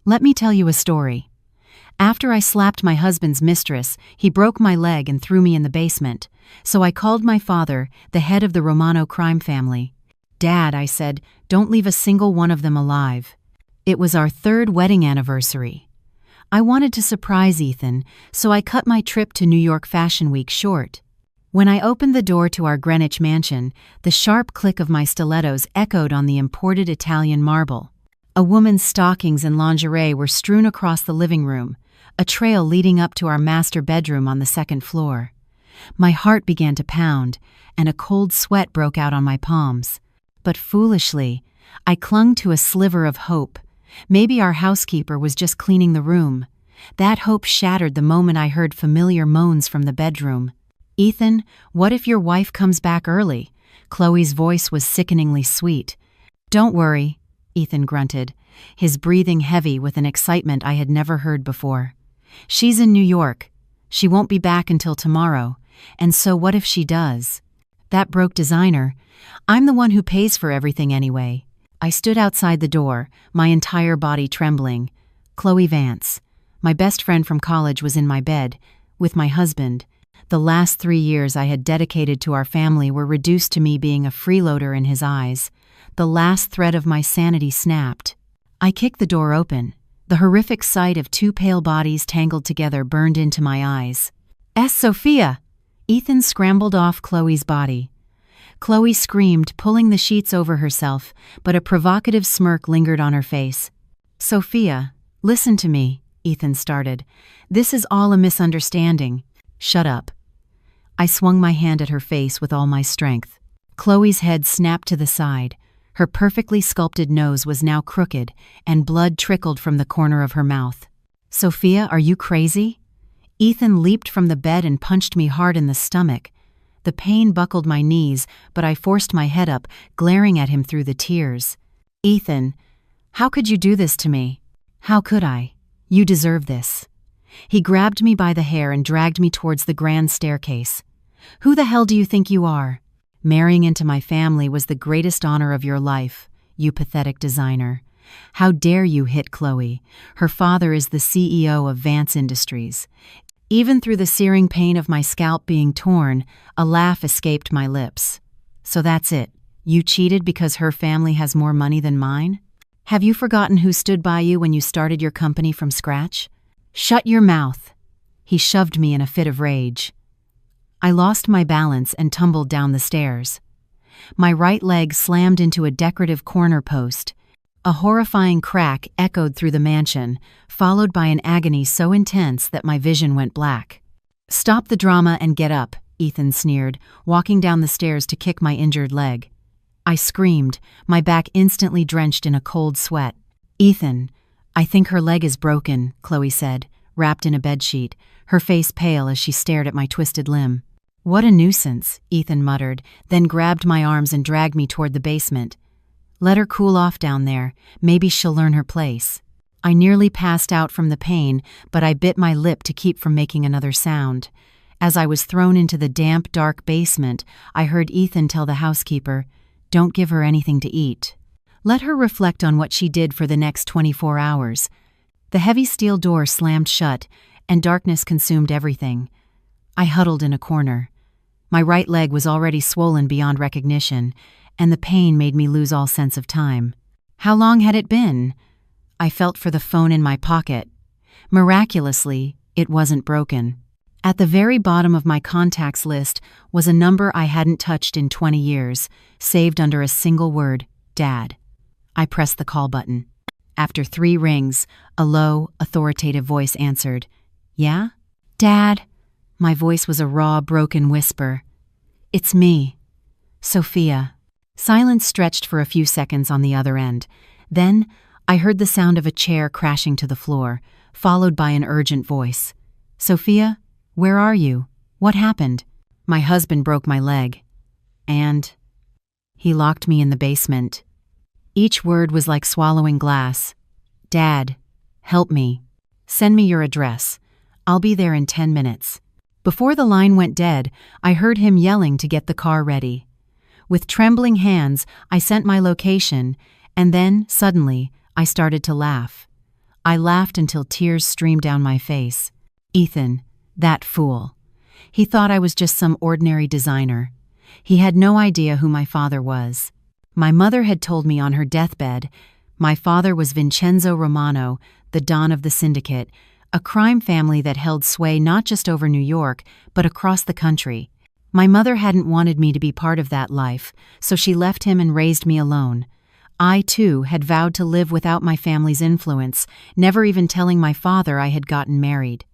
Let me tell you a story. After I slapped my husband's mistress, he broke my leg and threw me in the basement. So I called my father, the head of the Romano crime family. Dad, I said, don't leave a single one of them alive. It was our 3rd wedding anniversary. I wanted to surprise Ethan, so I cut my trip to New York Fashion Week short. When I opened the door to our Greenwich mansion, the sharp click of my stilettos echoed on the imported Italian marble. A woman's stockings and lingerie were strewn across the living room, a trail leading up to our master bedroom on the 2nd floor. My heart began to pound, and a cold sweat broke out on my palms. But foolishly, I clung to a sliver of hope. Maybe our housekeeper was just cleaning the room. That hope shattered the moment I heard familiar moans from the bedroom. "Ethan, what if your wife comes back early?" Chloe's voice was sickeningly sweet. "Don't worry," Ethan grunted, his breathing heavy with an excitement I had never heard before. "She's in New York. She won't be back until tomorrow. And so what if she does? That broke designer. I'm the one who pays for everything anyway." I stood outside the door, my entire body trembling. Chloe Vance, my best friend from college, was in my bed, with my husband. The last 3 years I had dedicated to our family were reduced to me being a freeloader in his eyes. The last thread of my sanity snapped. I kicked the door open. The horrific sight of 2 pale bodies tangled together burned into my eyes. Sophia!" Ethan scrambled off Chloe's body. Chloe screamed, pulling the sheets over herself, but a provocative smirk lingered on her face. "Sophia, listen to me," Ethan started. "This is all a misunderstanding." "Shut up." I swung my hand at her face with all my strength. Chloe's head snapped to the side. Her perfectly sculpted nose was now crooked, and blood trickled from the corner of her mouth. "Sophia, are you crazy?" Ethan leaped from the bed and punched me hard in the stomach. The pain buckled my knees, but I forced my head up, glaring at him through the tears. "Ethan, how could you do this to me?" "How could I? You deserve this." He grabbed me by the hair and dragged me towards the grand staircase. "Who the hell do you think you are? Marrying into my family was the greatest honor of your life, you pathetic designer. How dare you hit Chloe? Her father is the CEO of Vance Industries." Even through the searing pain of my scalp being torn, a laugh escaped my lips. "So that's it. You cheated because her family has more money than mine? Have you forgotten who stood by you when you started your company from scratch? Shut your mouth." He shoved me in a fit of rage. I lost my balance and tumbled down the stairs. My right leg slammed into a decorative corner post. A horrifying crack echoed through the mansion, followed by an agony so intense that my vision went black. "Stop the drama and get up," Ethan sneered, walking down the stairs to kick my injured leg. I screamed, my back instantly drenched in a cold sweat. "Ethan, I think her leg is broken," Chloe said, wrapped in a bedsheet, her face pale as she stared at my twisted limb. "What a nuisance," Ethan muttered, then grabbed my arms and dragged me toward the basement. "Let her cool off down there. Maybe she'll learn her place." I nearly passed out from the pain, but I bit my lip to keep from making another sound. As I was thrown into the damp, dark basement, I heard Ethan tell the housekeeper, "Don't give her anything to eat. Let her reflect on what she did for the next 24 hours. The heavy steel door slammed shut, and darkness consumed everything. I huddled in a corner. My right leg was already swollen beyond recognition, and the pain made me lose all sense of time. How long had it been? I felt for the phone in my pocket. Miraculously, it wasn't broken. At the very bottom of my contacts list was a number I hadn't touched in 20 years, saved under a single word, Dad. I pressed the call button. After 3 rings, a low, authoritative voice answered. "Yeah? Dad?" My voice was a raw, broken whisper. "It's me. Sophia." Silence stretched for a few seconds on the other end. Then, I heard the sound of a chair crashing to the floor, followed by an urgent voice. "Sophia, where are you? What happened?" "My husband broke my leg. And he locked me in the basement." Each word was like swallowing glass. "Dad, help me. Send me your address. I'll be there in 10 minutes. Before the line went dead, I heard him yelling to get the car ready. With trembling hands, I sent my location, and then, suddenly, I started to laugh. I laughed until tears streamed down my face. Ethan, that fool. He thought I was just some ordinary designer. He had no idea who my father was. My mother had told me on her deathbed, my father was Vincenzo Romano, the Don of the Syndicate, a crime family that held sway not just over New York, but across the country. My mother hadn't wanted me to be part of that life, so she left him and raised me alone. I, too, had vowed to live without my family's influence, never even telling my father I had gotten married.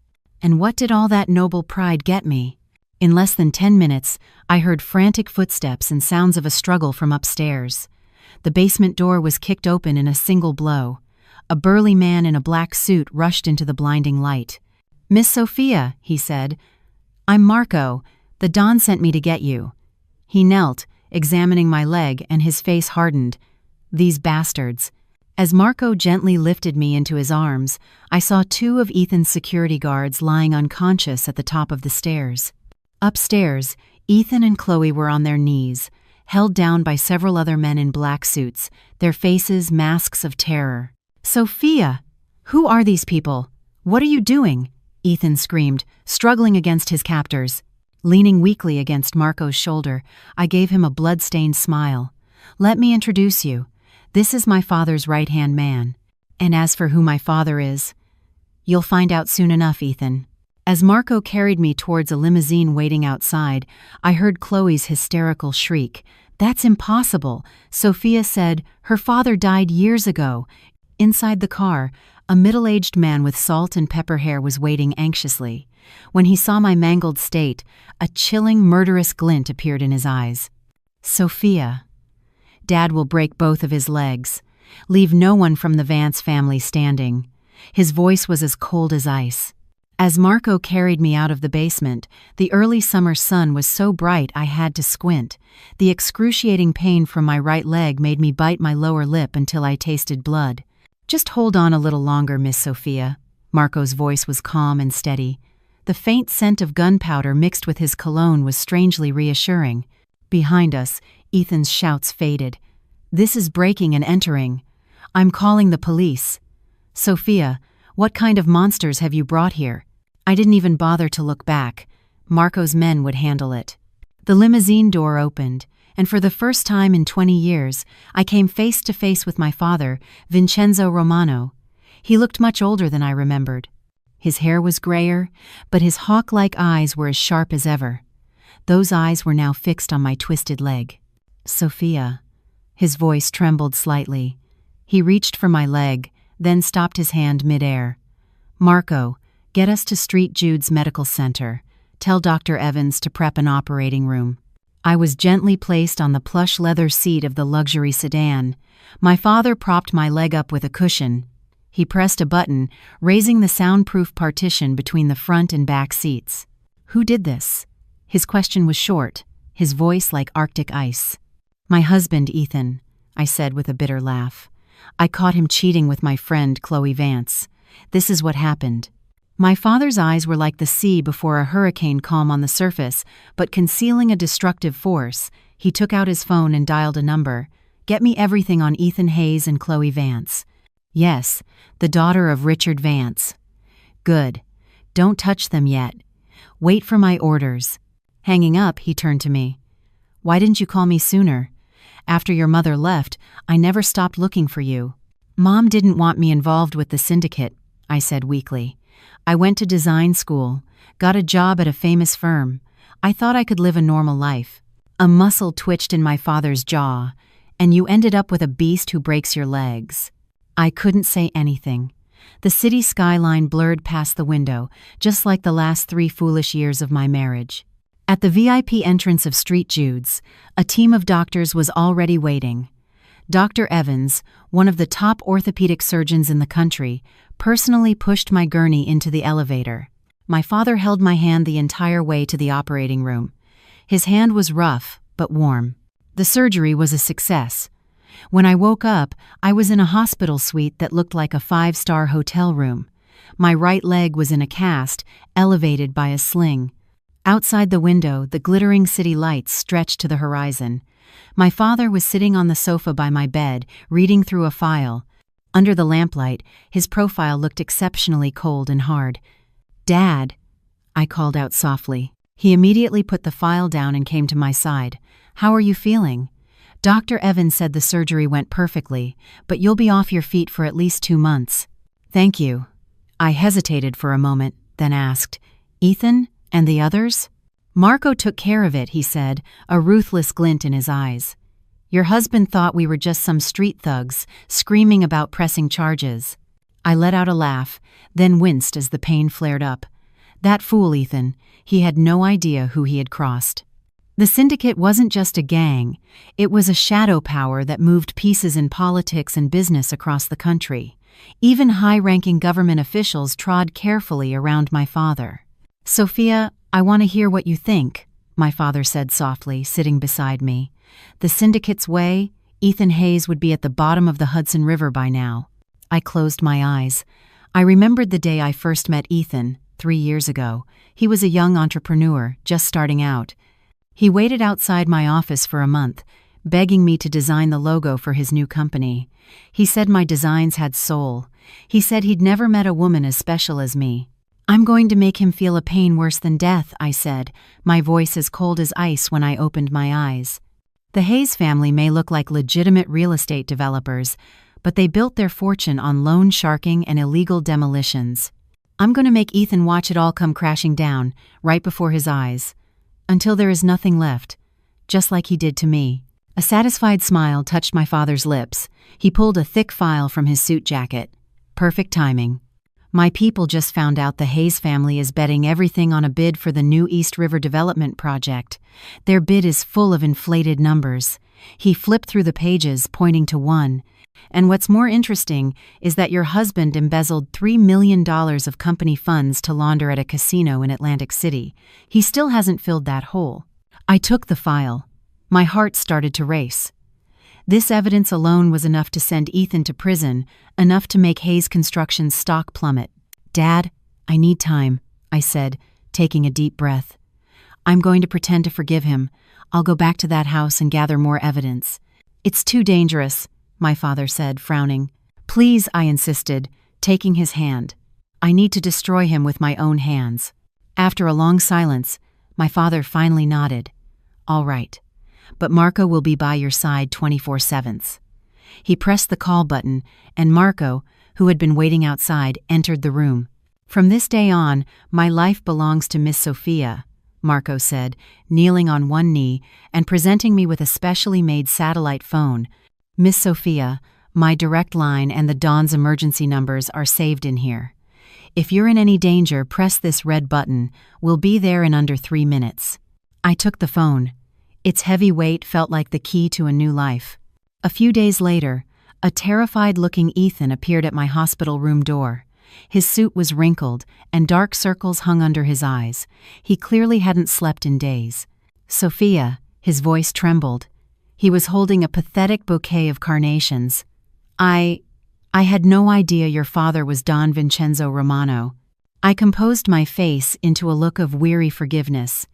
And what did all that noble pride get me? In less than 10 minutes, I heard frantic footsteps and sounds of a struggle from upstairs. The basement door was kicked open in a single blow. A burly man in a black suit rushed into the blinding light. "Miss Sophia," he said. "I'm Marco. The Don sent me to get you." He knelt, examining my leg, and his face hardened. These bastards. As Marco gently lifted me into his arms, I saw 2 of Ethan's security guards lying unconscious at the top of the stairs. Upstairs, Ethan and Chloe were on their knees, held down by several other men in black suits, their faces masks of terror. "Sophia! Who are these people? What are you doing?" Ethan screamed, struggling against his captors. Leaning weakly against Marco's shoulder, I gave him a blood-stained smile. "Let me introduce you. This is my father's right-hand man. And as for who my father is, you'll find out soon enough, Ethan." As Marco carried me towards a limousine waiting outside, I heard Chloe's hysterical shriek. "That's impossible," Sophia said. "Her father died years ago." Inside the car, a middle-aged man with salt and pepper hair was waiting anxiously. When he saw my mangled state, a chilling, murderous glint appeared in his eyes. "Sophia, Dad will break both of his legs. Leave no one from the Vance family standing." His voice was as cold as ice. As Marco carried me out of the basement, the early summer sun was so bright I had to squint. The excruciating pain from my right leg made me bite my lower lip until I tasted blood. "Just hold on a little longer, Miss Sophia." Marco's voice was calm and steady. The faint scent of gunpowder mixed with his cologne was strangely reassuring. Behind us, Ethan's shouts faded. "This is breaking and entering. I'm calling the police." "Sophia, what kind of monsters have you brought here?" I didn't even bother to look back. Marco's men would handle it. The limousine door opened, and for the first time in 20 years, I came face to face with my father, Vincenzo Romano. He looked much older than I remembered. His hair was grayer, but his hawk-like eyes were as sharp as ever. Those eyes were now fixed on my twisted leg. "Sophia." His voice trembled slightly. He reached for my leg, then stopped his hand mid-air. "Marco, get us to St. Jude's Medical Center. Tell Dr. Evans to prep an operating room." I was gently placed on the plush leather seat of the luxury sedan. My father propped my leg up with a cushion. He pressed a button, raising the soundproof partition between the front and back seats. "Who did this?" His question was short, his voice like Arctic ice. "My husband, Ethan," I said with a bitter laugh. "I caught him cheating with my friend, Chloe Vance. This is what happened." My father's eyes were like the sea before a hurricane calm on the surface, but concealing a destructive force. He took out his phone and dialed a number. "Get me everything on Ethan Hayes and Chloe Vance." "Yes, the daughter of Richard Vance." "Good. Don't touch them yet. Wait for my orders." Hanging up, he turned to me. "Why didn't you call me sooner? After your mother left, I never stopped looking for you." "Mom didn't want me involved with the syndicate," I said weakly. "I went to design school, got a job at a famous firm. I thought I could live a normal life." A muscle twitched in my father's jaw. "And you ended up with a beast who breaks your legs." I couldn't say anything. The city skyline blurred past the window, just like the last 3 foolish years of my marriage. At the VIP entrance of St. Jude's, a team of doctors was already waiting. Dr. Evans, one of the top orthopedic surgeons in the country, personally pushed my gurney into the elevator. My father held my hand the entire way to the operating room. His hand was rough, but warm. The surgery was a success. When I woke up, I was in a hospital suite that looked like a 5-star hotel room. My right leg was in a cast, elevated by a sling. Outside the window, the glittering city lights stretched to the horizon. My father was sitting on the sofa by my bed, reading through a file. Under the lamplight, his profile looked exceptionally cold and hard. "Dad," I called out softly. He immediately put the file down and came to my side. "How are you feeling?" "Dr. Evans said the surgery went perfectly, but you'll be off your feet for at least 2 months." "Thank you." I hesitated for a moment, then asked, "Ethan and the others?" "Marco took care of it," he said, a ruthless glint in his eyes. "Your husband thought we were just some street thugs, screaming about pressing charges." I let out a laugh, then winced as the pain flared up. That fool Ethan, he had no idea who he had crossed. The syndicate wasn't just a gang, it was a shadow power that moved pieces in politics and business across the country. Even high-ranking government officials trod carefully around my father. "Sophia, I want to hear what you think," my father said softly, sitting beside me. "The syndicate's way, Ethan Hayes would be at the bottom of the Hudson River by now." I closed my eyes. I remembered the day I first met Ethan, 3 years ago. He was a young entrepreneur, just starting out. He waited outside my office for a month, begging me to design the logo for his new company. He said my designs had soul. He said he'd never met a woman as special as me. "I'm going to make him feel a pain worse than death," I said, my voice as cold as ice when I opened my eyes. The Hayes family may look like legitimate real estate developers, but they built their fortune on loan sharking and illegal demolitions. I'm going to make Ethan watch it all come crashing down, right before his eyes. Until there is nothing left, just like he did to me. A satisfied smile touched my father's lips. He pulled a thick file from his suit jacket. Perfect timing. "My people just found out the Hayes family is betting everything on a bid for the new East River development project. Their bid is full of inflated numbers." He flipped through the pages, pointing to one. "And what's more interesting is that your husband embezzled $3 million of company funds to launder at a casino in Atlantic City. He still hasn't filled that hole." I took the file. My heart started to race. This evidence alone was enough to send Ethan to prison, enough to make Hayes Construction's stock plummet. "Dad, I need time," I said, taking a deep breath. "I'm going to pretend to forgive him. I'll go back to that house and gather more evidence." "It's too dangerous," my father said, frowning. "Please," I insisted, taking his hand. "I need to destroy him with my own hands." After a long silence, my father finally nodded. "All right. But Marco will be by your side 24/7." He pressed the call button, and Marco, who had been waiting outside, entered the room. "From this day on, my life belongs to Miss Sophia," Marco said, kneeling on one knee and presenting me with a specially made satellite phone. "Miss Sophia, my direct line and the Dawn's emergency numbers are saved in here. If you're in any danger, press this red button. We'll be there in under 3 minutes." I took the phone. Its heavy weight felt like the key to a new life. A few days later, a terrified-looking Ethan appeared at my hospital room door. His suit was wrinkled, and dark circles hung under his eyes. He clearly hadn't slept in days. "Sophia," his voice trembled. He was holding a pathetic bouquet of carnations. I had no idea your father was Don Vincenzo Romano." I composed my face into a look of weary forgiveness.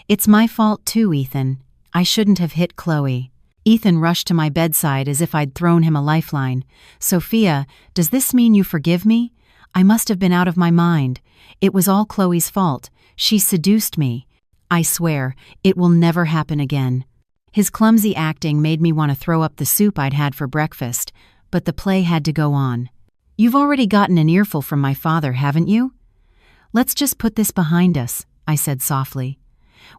"It's my fault too, Ethan. I shouldn't have hit Chloe." Ethan rushed to my bedside as if I'd thrown him a lifeline. "Sophia, does this mean you forgive me? I must have been out of my mind. It was all Chloe's fault. She seduced me. I swear, it will never happen again." His clumsy acting made me want to throw up the soup I'd had for breakfast, but the play had to go on. "You've already gotten an earful from my father, haven't you? Let's just put this behind us," I said softly.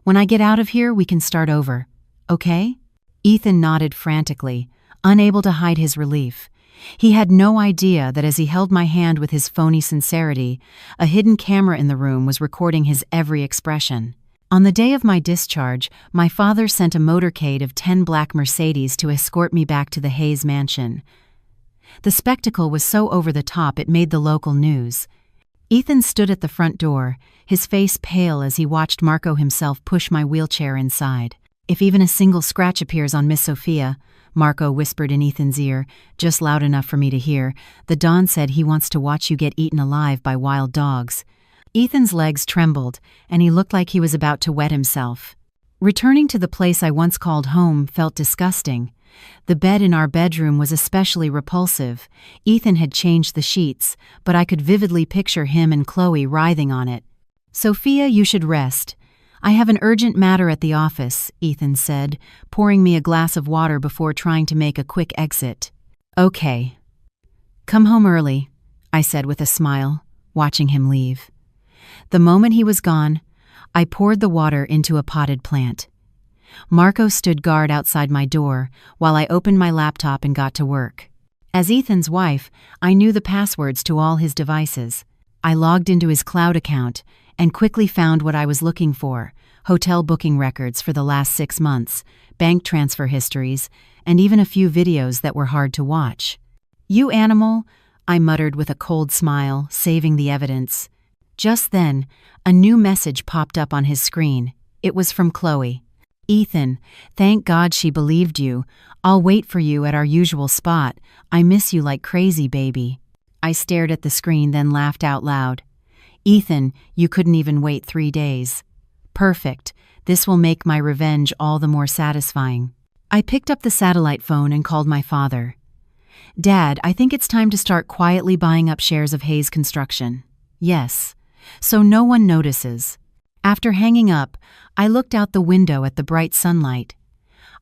"When I get out of here, we can start over. Okay?" Ethan nodded frantically, unable to hide his relief. He had no idea that as he held my hand with his phony sincerity, a hidden camera in the room was recording his every expression. On the day of my discharge, my father sent a motorcade of 10 black Mercedes to escort me back to the Hayes mansion. The spectacle was so over the top it made the local news. Ethan stood at the front door, his face pale as he watched Marco himself push my wheelchair inside. "If even a single scratch appears on Miss Sophia," Marco whispered in Ethan's ear, just loud enough for me to hear, "the Don said he wants to watch you get eaten alive by wild dogs." Ethan's legs trembled, and he looked like he was about to wet himself. Returning to the place I once called home felt disgusting. The bed in our bedroom was especially repulsive. Ethan had changed the sheets, but I could vividly picture him and Chloe writhing on it. "Sophia, you should rest. I have an urgent matter at the office," Ethan said, pouring me a glass of water before trying to make a quick exit. "Okay. Come home early," I said with a smile, watching him leave. The moment he was gone, I poured the water into a potted plant. Marco stood guard outside my door while I opened my laptop and got to work. As Ethan's wife, I knew the passwords to all his devices. I logged into his cloud account and quickly found what I was looking for: hotel booking records for the last 6 months, bank transfer histories, and even a few videos that were hard to watch. "You animal," I muttered with a cold smile, saving the evidence. Just then, a new message popped up on his screen. It was from Chloe. "Ethan, thank God she believed you. I'll wait for you at our usual spot. I miss you like crazy, baby." I stared at the screen, then laughed out loud. "Ethan, you couldn't even wait 3 days. Perfect. This will make my revenge all the more satisfying." I picked up the satellite phone and called my father. "Dad, I think it's time to start quietly buying up shares of Hayes Construction." "Yes. So no one notices." After hanging up, I looked out the window at the bright sunlight.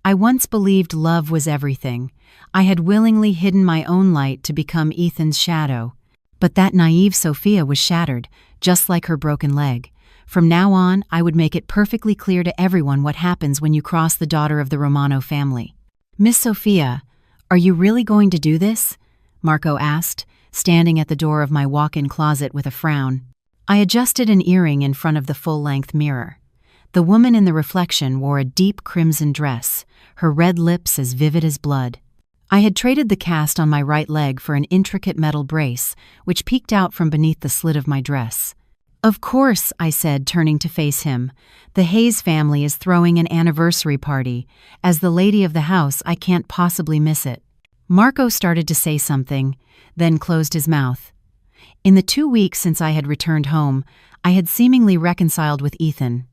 I once believed love was everything. I had willingly hidden my own light to become Ethan's shadow. But that naive Sophia was shattered, just like her broken leg. From now on, I would make it perfectly clear to everyone what happens when you cross the daughter of the Romano family. "Miss Sophia, are you really going to do this?" Marco asked, standing at the door of my walk-in closet with a frown. I adjusted an earring in front of the full-length mirror. The woman in the reflection wore a deep crimson dress, her red lips as vivid as blood. I had traded the cast on my right leg for an intricate metal brace, which peeked out from beneath the slit of my dress. "Of course," I said, turning to face him. "The Hayes family is throwing an anniversary party. As the lady of the house, I can't possibly miss it." Marco started to say something, then closed his mouth. In the 2 weeks since I had returned home, I had seemingly reconciled with Ethan.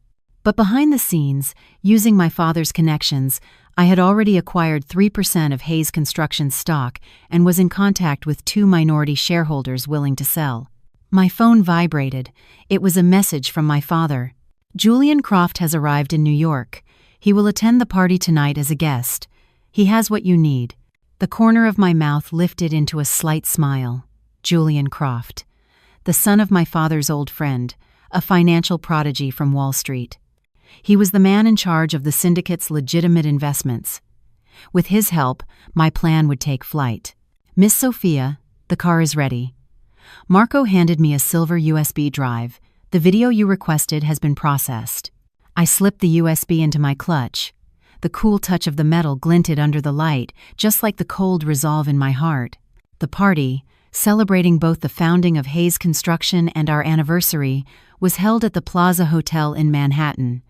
But behind the scenes, using my father's connections, I had already acquired 3% of Hayes Construction's stock and was in contact with 2 minority shareholders willing to sell. My phone vibrated. It was a message from my father. "Julian Croft has arrived in New York. He will attend the party tonight as a guest. He has what you need." The corner of my mouth lifted into a slight smile. Julian Croft, the son of my father's old friend, a financial prodigy from Wall Street. He was the man in charge of the syndicate's legitimate investments. With his help, my plan would take flight. "Miss Sophia, the car is ready." Marco handed me a silver USB drive. "The video you requested has been processed." I slipped the USB into my clutch. The cool touch of the metal glinted under the light, just like the cold resolve in my heart. The party, celebrating both the founding of Hayes Construction and our anniversary, was held at the Plaza Hotel in Manhattan.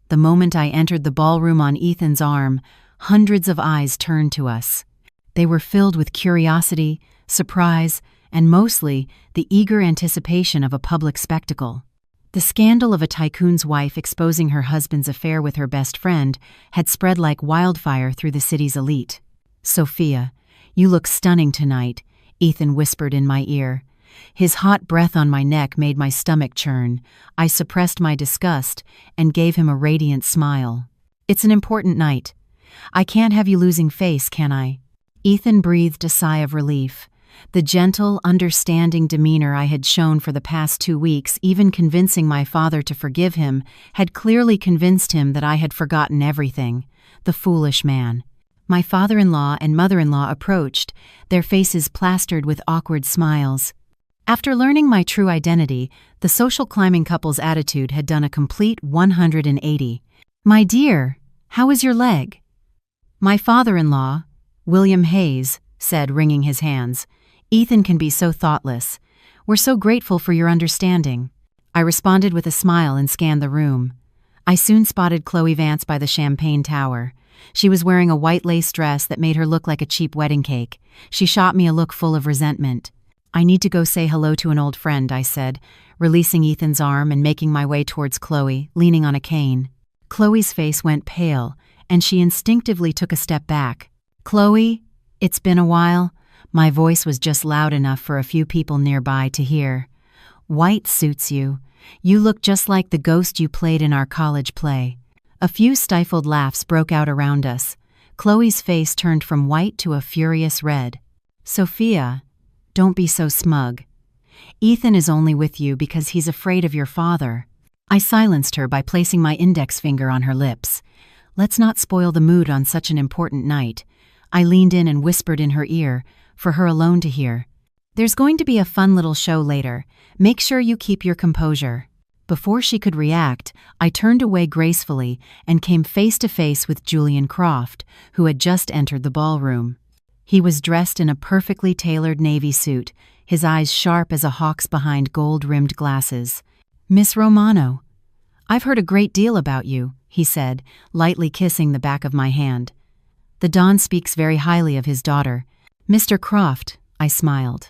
The moment I entered the ballroom on Ethan's arm, hundreds of eyes turned to us. They were filled with curiosity, surprise, and mostly the eager anticipation of a public spectacle. The scandal of a tycoon's wife exposing her husband's affair with her best friend had spread like wildfire through the city's elite. "Sophia, you look stunning tonight," Ethan whispered in my ear. His hot breath on my neck made my stomach churn. I suppressed my disgust and gave him a radiant smile. "It's an important night. I can't have you losing face, can I?" Ethan breathed a sigh of relief. The gentle, understanding demeanor I had shown for the past 2 weeks, even convincing my father to forgive him, had clearly convinced him that I had forgotten everything. The foolish man. My father-in-law and mother-in-law approached, their faces plastered with awkward smiles. After learning my true identity, the social climbing couple's attitude had done a complete 180. "My dear, how is your leg?" My father-in-law, William Hayes, said, wringing his hands. "Ethan can be so thoughtless. We're so grateful for your understanding." I responded with a smile and scanned the room. I soon spotted Chloe Vance by the champagne tower. She was wearing a white lace dress that made her look like a cheap wedding cake. She shot me a look full of resentment. "I need to go say hello to an old friend," I said, releasing Ethan's arm and making my way towards Chloe, leaning on a cane. Chloe's face went pale, and she instinctively took a step back. "Chloe, it's been a while." My voice was just loud enough for a few people nearby to hear. "White suits you. You look just like the ghost you played in our college play." A few stifled laughs broke out around us. Chloe's face turned from white to a furious red. "Sophia, don't be so smug. Ethan is only with you because he's afraid of your father." I silenced her by placing my index finger on her lips. "Let's not spoil the mood on such an important night." I leaned in and whispered in her ear, for her alone to hear. "There's going to be a fun little show later. Make sure you keep your composure." Before she could react, I turned away gracefully and came face to face with Julian Croft, who had just entered the ballroom. He was dressed in a perfectly tailored navy suit, his eyes sharp as a hawk's behind gold-rimmed glasses. "Miss Romano, I've heard a great deal about you," he said, lightly kissing the back of my hand. "The Don speaks very highly of his daughter." "Mr. Croft," I smiled.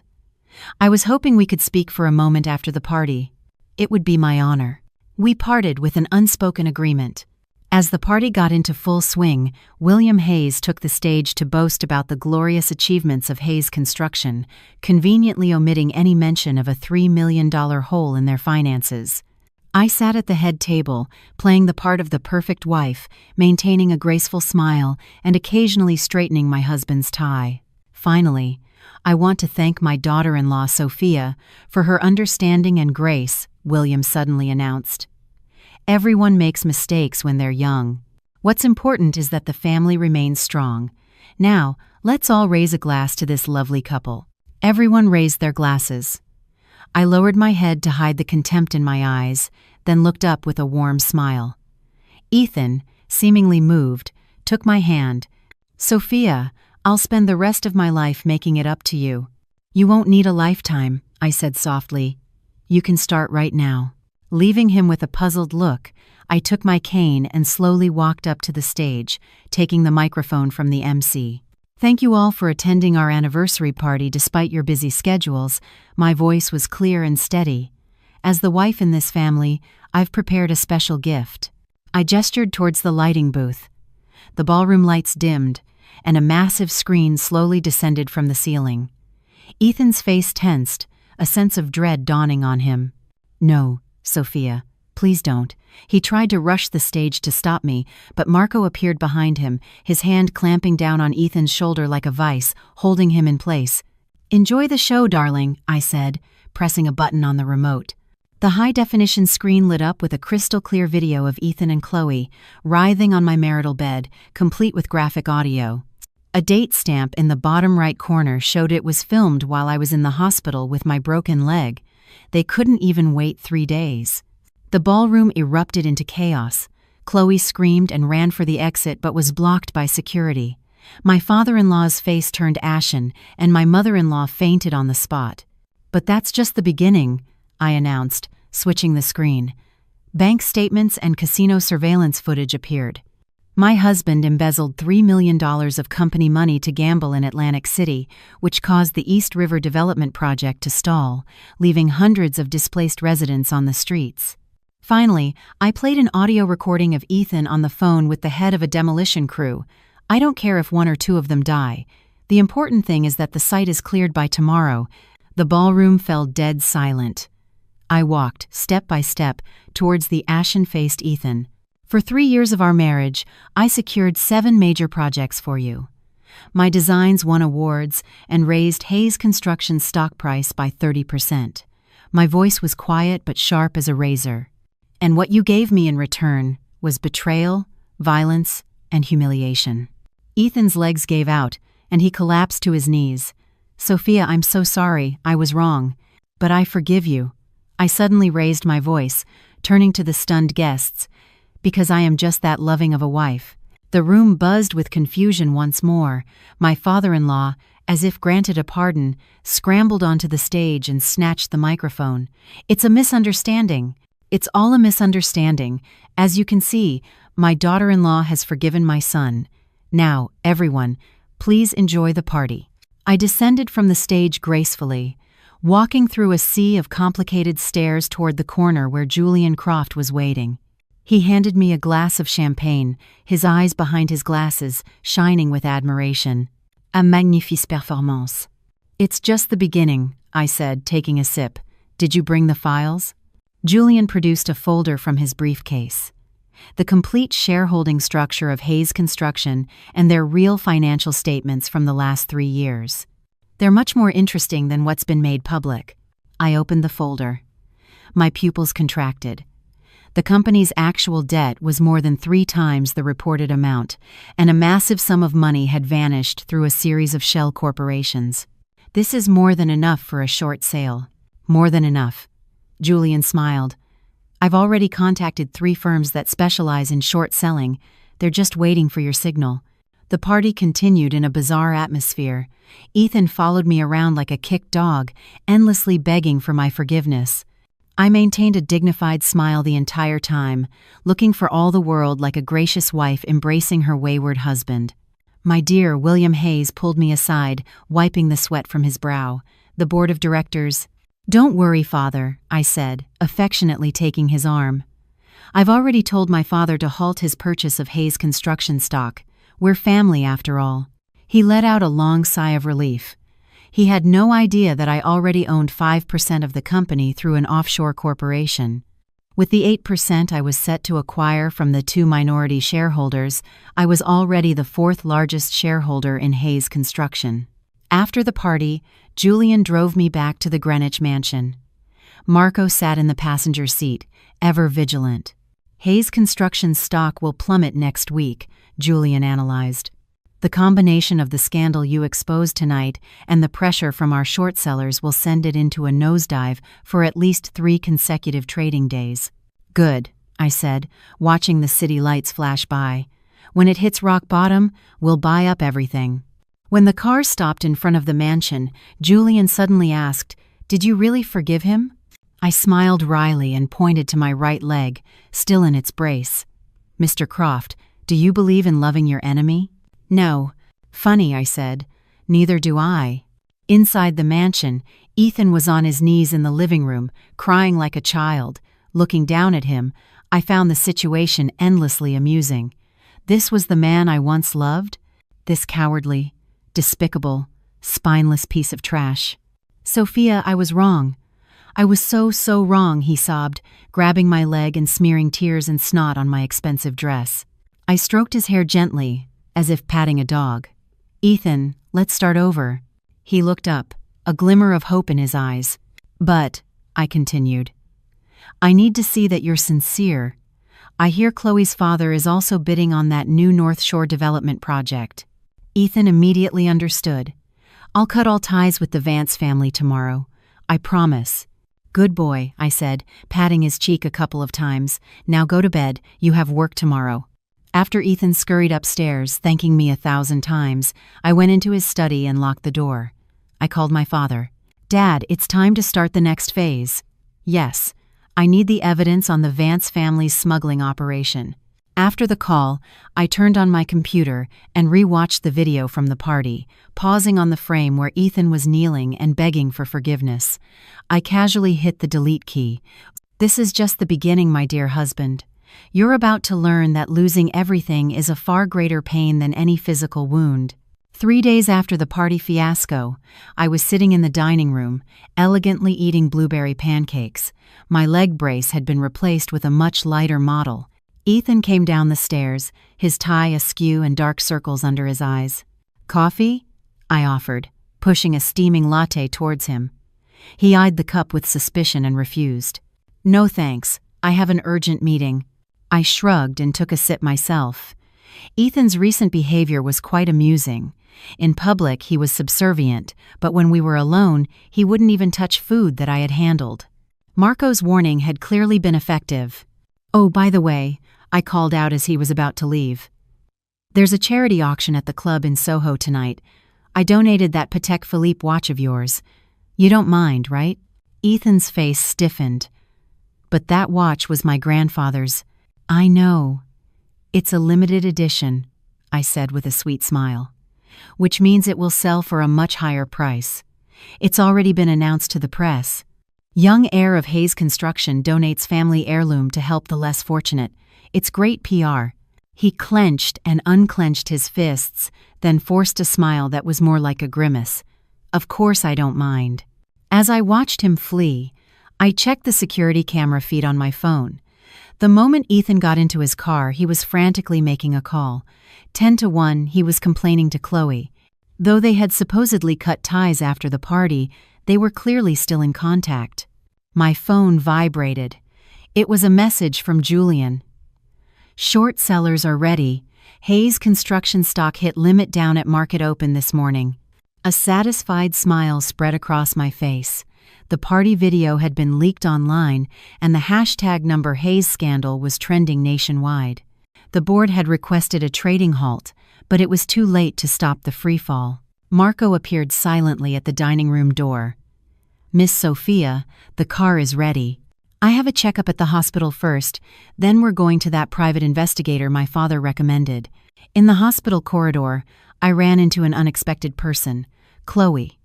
"I was hoping we could speak for a moment after the party. It would be my honor." We parted with an unspoken agreement. As the party got into full swing, William Hayes took the stage to boast about the glorious achievements of Hayes Construction, conveniently omitting any mention of a $3 million hole in their finances. I sat at the head table, playing the part of the perfect wife, maintaining a graceful smile and occasionally straightening my husband's tie. "Finally, I want to thank my daughter-in-law, Sophia, for her understanding and grace," William suddenly announced. "Everyone makes mistakes when they're young. What's important is that the family remains strong. Now, let's all raise a glass to this lovely couple." Everyone raised their glasses. I lowered my head to hide the contempt in my eyes, then looked up with a warm smile. Ethan, seemingly moved, took my hand. "Sophia, I'll spend the rest of my life making it up to you." "You won't need a lifetime," I said softly. "You can start right now." Leaving him with a puzzled look, I took my cane and slowly walked up to the stage, taking the microphone from the MC. "Thank you all for attending our anniversary party despite your busy schedules." My voice was clear and steady. "As the wife in this family, I've prepared a special gift." I gestured towards the lighting booth. The ballroom lights dimmed, and a massive screen slowly descended from the ceiling. Ethan's face tensed, a sense of dread dawning on him. "No, Sophia, please don't." He tried to rush the stage to stop me, but Marco appeared behind him, his hand clamping down on Ethan's shoulder like a vice, holding him in place. "Enjoy the show, darling," I said, pressing a button on the remote. The high-definition screen lit up with a crystal-clear video of Ethan and Chloe, writhing on my marital bed, complete with graphic audio. A date stamp in the bottom right corner showed it was filmed while I was in the hospital with my broken leg. They couldn't even wait 3 days. The ballroom erupted into chaos. Chloe screamed and ran for the exit but was blocked by security. My father-in-law's face turned ashen, and my mother-in-law fainted on the spot. "But that's just the beginning," I announced, switching the screen. Bank statements and casino surveillance footage appeared. My husband embezzled $3 million of company money to gamble in Atlantic City, which caused the East River Development Project to stall, leaving hundreds of displaced residents on the streets. Finally, I played an audio recording of Ethan on the phone with the head of a demolition crew. "I don't care if 1 or 2 of them die. The important thing is that the site is cleared by tomorrow." The ballroom fell dead silent. I walked, step by step, towards the ashen-faced Ethan. "For 3 years of our marriage, I secured 7 major projects for you. My designs won awards and raised Hayes Construction's stock price by 30%. My voice was quiet but sharp as a razor. And what you gave me in return was betrayal, violence, and humiliation." Ethan's legs gave out, and he collapsed to his knees. "Sophia, I'm so sorry. I was wrong. But I forgive you." I suddenly raised my voice, turning to the stunned guests, "because I am just that loving of a wife." The room buzzed with confusion once more. My father-in-law, as if granted a pardon, scrambled onto the stage and snatched the microphone. "It's a misunderstanding. It's all a misunderstanding. As you can see, my daughter-in-law has forgiven my son. Now, everyone, please enjoy the party." I descended from the stage gracefully, walking through a sea of complicated stairs toward the corner where Julian Croft was waiting. He handed me a glass of champagne, his eyes behind his glasses, shining with admiration. A magnifique performance. It's just the beginning, I said, taking a sip. Did you bring the files? Julian produced a folder from his briefcase. The complete shareholding structure of Hayes Construction and their real financial statements from the last 3 years. They're much more interesting than what's been made public. I opened the folder. My pupils contracted. The company's actual debt was more than 3 times the reported amount, and a massive sum of money had vanished through a series of shell corporations. This is more than enough for a short sale. More than enough. Julian smiled. I've already contacted 3 firms that specialize in short selling. They're just waiting for your signal. The party continued in a bizarre atmosphere. Ethan followed me around like a kicked dog, endlessly begging for my forgiveness. I maintained a dignified smile the entire time, looking for all the world like a gracious wife embracing her wayward husband. My dear William Hayes pulled me aside, wiping the sweat from his brow. The board of directors. Don't worry, father, I said, affectionately taking his arm. I've already told my father to halt his purchase of Hayes Construction stock. We're family after all. He let out a long sigh of relief. He had no idea that I already owned 5% of the company through an offshore corporation. With the 8% I was set to acquire from the 2 minority shareholders, I was already the 4th largest shareholder in Hayes Construction. After the party, Julian drove me back to the Greenwich mansion. Marco sat in the passenger seat, ever vigilant. Hayes Construction stock will plummet next week, Julian analyzed. The combination of the scandal you exposed tonight and the pressure from our short sellers will send it into a nosedive for at least 3 consecutive trading days. Good, I said, watching the city lights flash by. When it hits rock bottom, we'll buy up everything. When the car stopped in front of the mansion, Julian suddenly asked, "Did you really forgive him?" I smiled wryly and pointed to my right leg, still in its brace. "Mr. Croft, do you believe in loving your enemy?" "No." "Funny," I said. "Neither do I." Inside the mansion, Ethan was on his knees in the living room, crying like a child. Looking down at him, I found the situation endlessly amusing. This was the man I once loved? This cowardly, despicable, spineless piece of trash. "Sophia, I was wrong. I was so wrong," he sobbed, grabbing my leg and smearing tears and snot on my expensive dress. I stroked his hair gently, as if patting a dog. "Ethan, let's start over." He looked up, a glimmer of hope in his eyes. "But," I continued, "I need to see that you're sincere. I hear Chloe's father is also bidding on that new North Shore development project." Ethan immediately understood. "I'll cut all ties with the Vance family tomorrow. I promise." "Good boy," I said, patting his cheek a couple of times. "Now go to bed, you have work tomorrow." After Ethan scurried upstairs, thanking me 1,000 times, I went into his study and locked the door. I called my father. "Dad, it's time to start the next phase." "Yes, I need the evidence on the Vance family's smuggling operation." After the call, I turned on my computer and re-watched the video from the party, pausing on the frame where Ethan was kneeling and begging for forgiveness. I casually hit the delete key. "This is just the beginning, my dear husband. You're about to learn that losing everything is a far greater pain than any physical wound." 3 days after the party fiasco, I was sitting in the dining room, elegantly eating blueberry pancakes. My leg brace had been replaced with a much lighter model. Ethan came down the stairs, his tie askew and dark circles under his eyes. "Coffee?" I offered, pushing a steaming latte towards him. He eyed the cup with suspicion and refused. "No thanks, I have an urgent meeting." I shrugged and took a sip myself. Ethan's recent behavior was quite amusing. In public, he was subservient, but when we were alone, he wouldn't even touch food that I had handled. Marco's warning had clearly been effective. "Oh, by the way," I called out as he was about to leave. "There's a charity auction at the club in Soho tonight. I donated that Patek Philippe watch of yours. You don't mind, right?" Ethan's face stiffened. "But that watch was my grandfather's." "I know. It's a limited edition," I said with a sweet smile. "Which means it will sell for a much higher price. It's already been announced to the press. Young heir of Hayes Construction donates family heirloom to help the less fortunate. It's great PR. He clenched and unclenched his fists, then forced a smile that was more like a grimace. Of course I don't mind. As I watched him flee, I checked the security camera feed on my phone. The moment Ethan got into his car, he was frantically making a call. 10-1, he was complaining to Chloe. Though they had supposedly cut ties after the party, they were clearly still in contact. My phone vibrated. It was a message from Julian. Short sellers are ready. Hayes construction stock hit limit down at market open this morning. A satisfied smile spread across my face. The party video had been leaked online, and the hashtag number Hayes scandal was trending nationwide. The board had requested a trading halt, but it was too late to stop the freefall. Marco appeared silently at the dining room door. "Miss Sophia, the car is ready. I have a checkup at the hospital first, then we're going to that private investigator my father recommended." In the hospital corridor, I ran into an unexpected person, Chloe.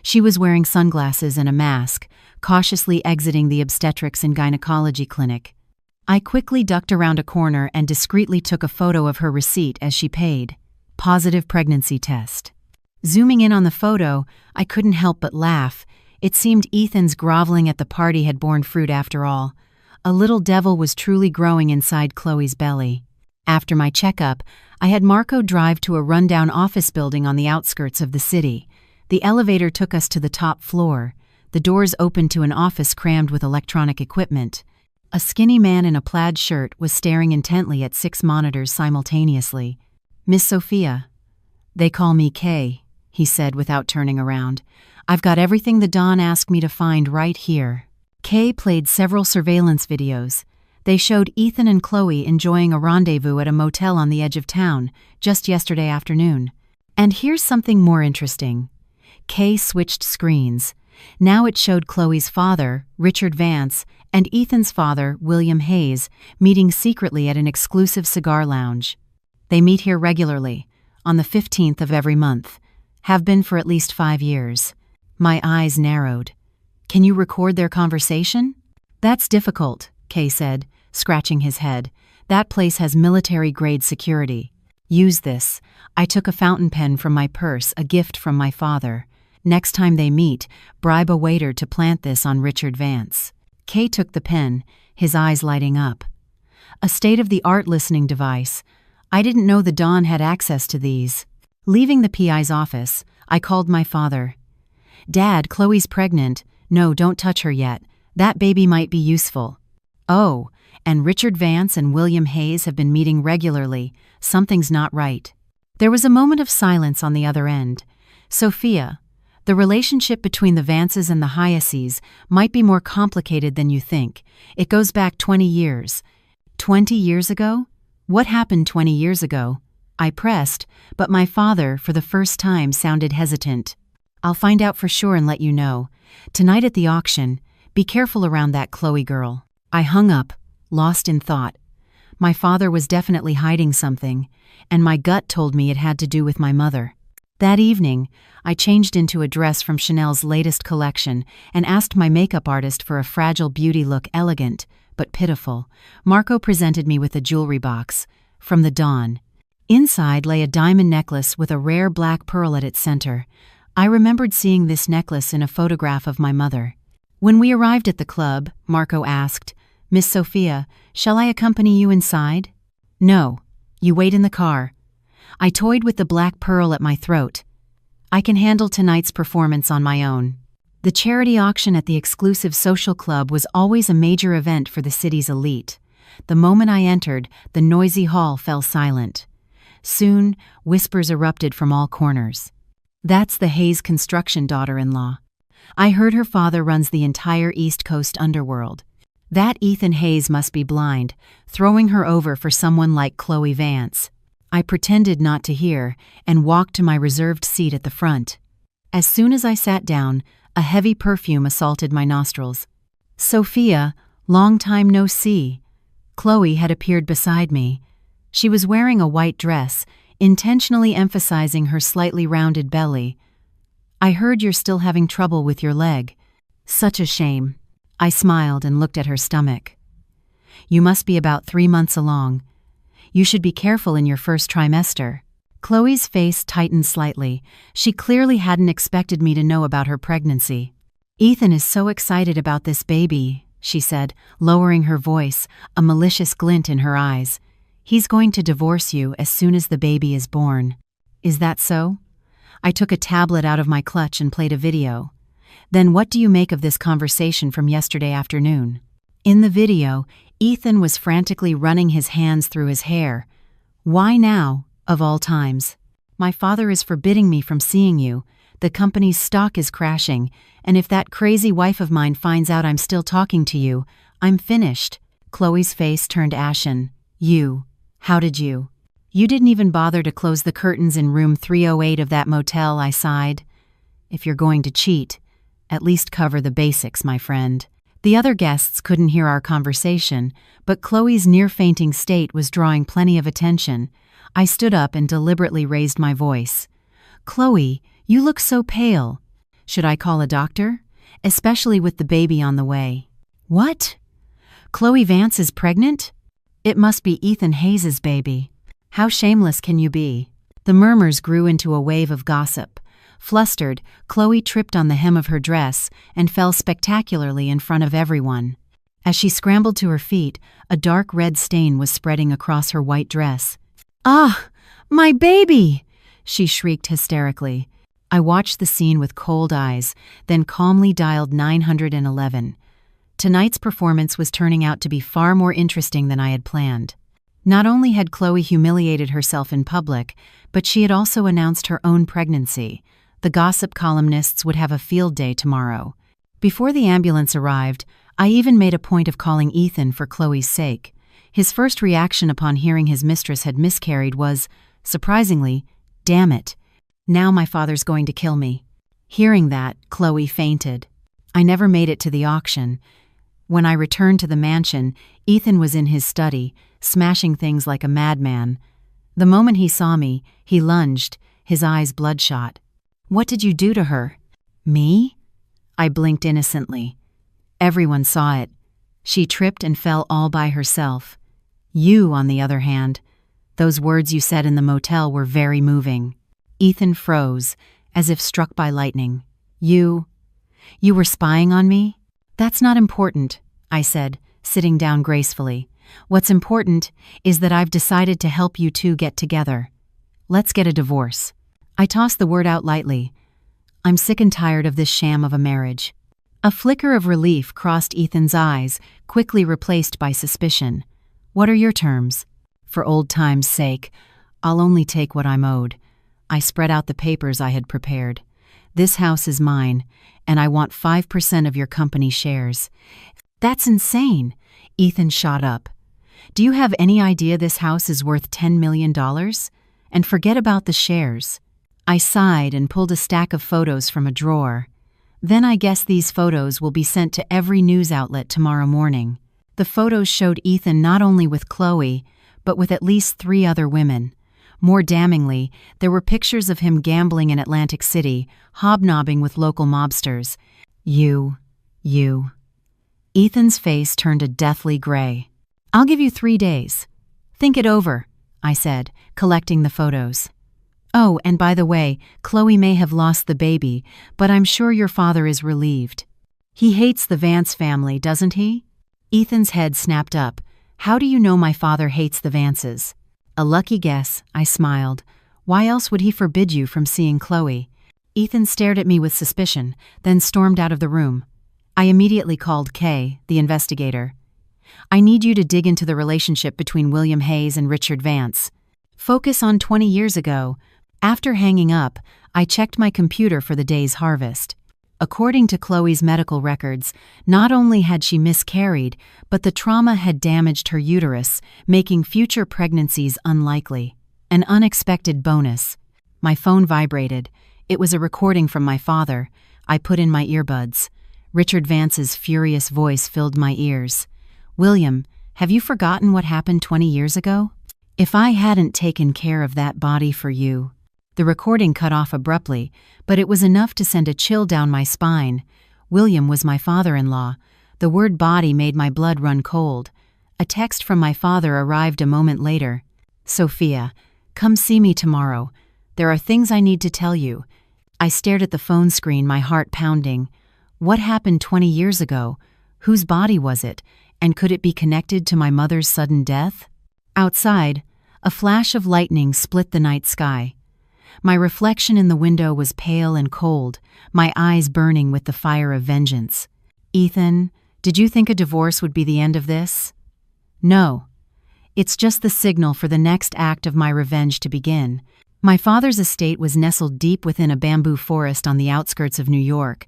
She was wearing sunglasses and a mask, cautiously exiting the obstetrics and gynecology clinic. I quickly ducked around a corner and discreetly took a photo of her receipt as she paid. Positive pregnancy test. Zooming in on the photo, I couldn't help but laugh. It seemed Ethan's groveling at the party had borne fruit after all. A little devil was truly growing inside Chloe's belly. After my checkup, I had Marco drive to a rundown office building on the outskirts of the city. The elevator took us to the top floor. The doors opened to an office crammed with electronic equipment. A skinny man in a plaid shirt was staring intently at 6 monitors simultaneously. "Miss Sophia." "They call me Kay," he said without turning around. "I've got everything the Don asked me to find right here." Kay played several surveillance videos. They showed Ethan and Chloe enjoying a rendezvous at a motel on the edge of town just yesterday afternoon. And here's something more interesting. Kay switched screens. Now it showed Chloe's father, Richard Vance, and Ethan's father, William Hayes, meeting secretly at an exclusive cigar lounge. They meet here regularly, on the 15th of every month. Have been for at least 5 years. My eyes narrowed. "Can you record their conversation?" "That's difficult," Kay said, scratching his head. "That place has military-grade security. Use this. I took a fountain pen from my purse, a gift from my father. Next time they meet, bribe a waiter to plant this on Richard Vance." Kay took the pen, his eyes lighting up. A state-of-the-art listening device. I didn't know the Don had access to these. Leaving the PI's office, I called my father. "Dad, Chloe's pregnant. No, don't touch her yet. That baby might be useful." "Oh, and Richard Vance and William Hayes have been meeting regularly. Something's not right." There was a moment of silence on the other end. "Sophia, the relationship between the Vances and the Hyaces might be more complicated than you think. It goes back 20 years. 20 years ago? What happened 20 years ago?" I pressed, but my father, for the first time, sounded hesitant. "I'll find out for sure and let you know. Tonight at the auction, be careful around that Chloe girl." I hung up, lost in thought. My father was definitely hiding something, and my gut told me it had to do with my mother. That evening, I changed into a dress from Chanel's latest collection and asked my makeup artist for a fragile beauty look, elegant but pitiful. Marco presented me with a jewelry box, from the Don. Inside lay a diamond necklace with a rare black pearl at its center. I remembered seeing this necklace in a photograph of my mother. When we arrived at the club, Marco asked, "Miss Sophia, shall I accompany you inside?" "No, you wait in the car." I toyed with the black pearl at my throat. "I can handle tonight's performance on my own." The charity auction at the exclusive social club was always a major event for the city's elite. The moment I entered, the noisy hall fell silent. Soon, whispers erupted from all corners. "That's the Hayes construction daughter-in-law. I heard her father runs the entire East Coast underworld. That Ethan Hayes must be blind, throwing her over for someone like Chloe Vance." I pretended not to hear and walked to my reserved seat at the front. As soon as I sat down, a heavy perfume assaulted my nostrils. "Sophia, long time no see." Chloe had appeared beside me. She was wearing a white dress, intentionally emphasizing her slightly rounded belly. "I heard you're still having trouble with your leg." "Such a shame." I smiled and looked at her stomach. You must be about 3 months along. You should be careful in your first trimester." Chloe's face tightened slightly. She clearly hadn't expected me to know about her pregnancy. "Ethan is so excited about this baby," she said, lowering her voice, a malicious glint in her eyes. "He's going to divorce you as soon as the baby is born." "Is that so?" I took a tablet out of my clutch and played a video. "Then what do you make of this conversation from yesterday afternoon?" In the video, Ethan was frantically running his hands through his hair. "Why now, of all times? My father is forbidding me from seeing you. The company's stock is crashing, and if that crazy wife of mine finds out I'm still talking to you, I'm finished." Chloe's face turned ashen. How did you? "You didn't even bother to close the curtains in room 308 of that motel," I sighed. "If you're going to cheat, at least cover the basics, my friend." The other guests couldn't hear our conversation, but Chloe's near-fainting state was drawing plenty of attention. I stood up and deliberately raised my voice. "Chloe, you look so pale. Should I call a doctor? Especially with the baby on the way." "What? Chloe Vance is pregnant? It must be Ethan Hayes' baby. How shameless can you be?" The murmurs grew into a wave of gossip. Flustered, Chloe tripped on the hem of her dress and fell spectacularly in front of everyone. As she scrambled to her feet, a dark red stain was spreading across her white dress. "Ah, my baby!" she shrieked hysterically. I watched the scene with cold eyes, then calmly dialed 911. Tonight's performance was turning out to be far more interesting than I had planned. Not only had Chloe humiliated herself in public, but she had also announced her own pregnancy. The gossip columnists would have a field day tomorrow. Before the ambulance arrived, I even made a point of calling Ethan for Chloe's sake. His first reaction upon hearing his mistress had miscarried was, surprisingly, "Damn it. Now my father's going to kill me." Hearing that, Chloe fainted. I never made it to the auction. When I returned to the mansion, Ethan was in his study, smashing things like a madman. The moment he saw me, he lunged, his eyes bloodshot. "What did you do to her?" "Me?" I blinked innocently. Everyone saw it. She tripped and fell all by herself. "You, on the other hand, those words you said in the motel were very moving." Ethan froze, as if struck by lightning. You were spying on me?" "That's not important," I said, sitting down gracefully. "What's important is that I've decided to help you two get together. Let's get a divorce." I tossed the word out lightly. "I'm sick and tired of this sham of a marriage." A flicker of relief crossed Ethan's eyes, quickly replaced by suspicion. "What are your terms?" "For old time's sake, I'll only take what I'm owed." I spread out the papers I had prepared. "This house is mine, and I want 5% of your company shares." "That's insane," Ethan shot up. "Do you have any idea this house is worth $10 million? And forget about the shares." I sighed and pulled a stack of photos from a drawer. "Then I guess these photos will be sent to every news outlet tomorrow morning." The photos showed Ethan not only with Chloe, but with at least 3 other women. More damningly, there were pictures of him gambling in Atlantic City, hobnobbing with local mobsters. You. Ethan's face turned a deathly gray. "I'll give you 3 days. Think it over," I said, collecting the photos. "Oh, and by the way, Chloe may have lost the baby, but I'm sure your father is relieved. He hates the Vance family, doesn't he?" Ethan's head snapped up. "How do you know my father hates the Vances?" "A lucky guess," I smiled. "Why else would he forbid you from seeing Chloe?" Ethan stared at me with suspicion, then stormed out of the room. I immediately called Kay, the investigator. "I need you to dig into the relationship between William Hayes and Richard Vance. Focus on 20 years ago." After hanging up, I checked my computer for the day's harvest. According to Chloe's medical records, not only had she miscarried, but the trauma had damaged her uterus, making future pregnancies unlikely. An unexpected bonus. My phone vibrated. It was a recording from my father. I put in my earbuds. Richard Vance's furious voice filled my ears. "William, have you forgotten what happened 20 years ago? If I hadn't taken care of that body for you..." The recording cut off abruptly, but it was enough to send a chill down my spine. William was my father-in-law. The word body made my blood run cold. A text from my father arrived a moment later. "Sophia, come see me tomorrow. There are things I need to tell you." I stared at the phone screen, my heart pounding. What happened 20 years ago? Whose body was it? And could it be connected to my mother's sudden death? Outside, a flash of lightning split the night sky. My reflection in the window was pale and cold, my eyes burning with the fire of vengeance. "Ethan, did you think a divorce would be the end of this?" "No. It's just the signal for the next act of my revenge to begin." My father's estate was nestled deep within a bamboo forest on the outskirts of New York.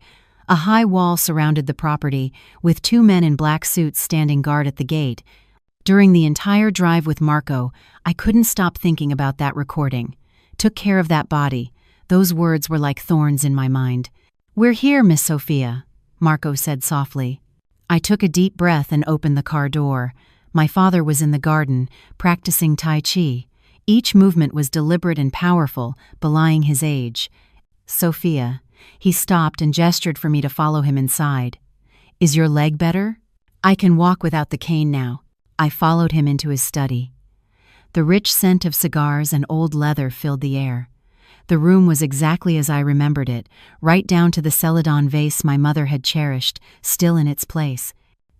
A high wall surrounded the property, with 2 men in black suits standing guard at the gate. During the entire drive with Marco, I couldn't stop thinking about that recording. "Took care of that body." Those words were like thorns in my mind. "We're here, Miss Sophia," Marco said softly. I took a deep breath and opened the car door. My father was in the garden, practicing Tai Chi. Each movement was deliberate and powerful, belying his age. "Sophia." He stopped and gestured for me to follow him inside. "Is your leg better?" "I can walk without the cane now." I followed him into his study. The rich scent of cigars and old leather filled the air. The room was exactly as I remembered it, right down to the celadon vase my mother had cherished, still in its place.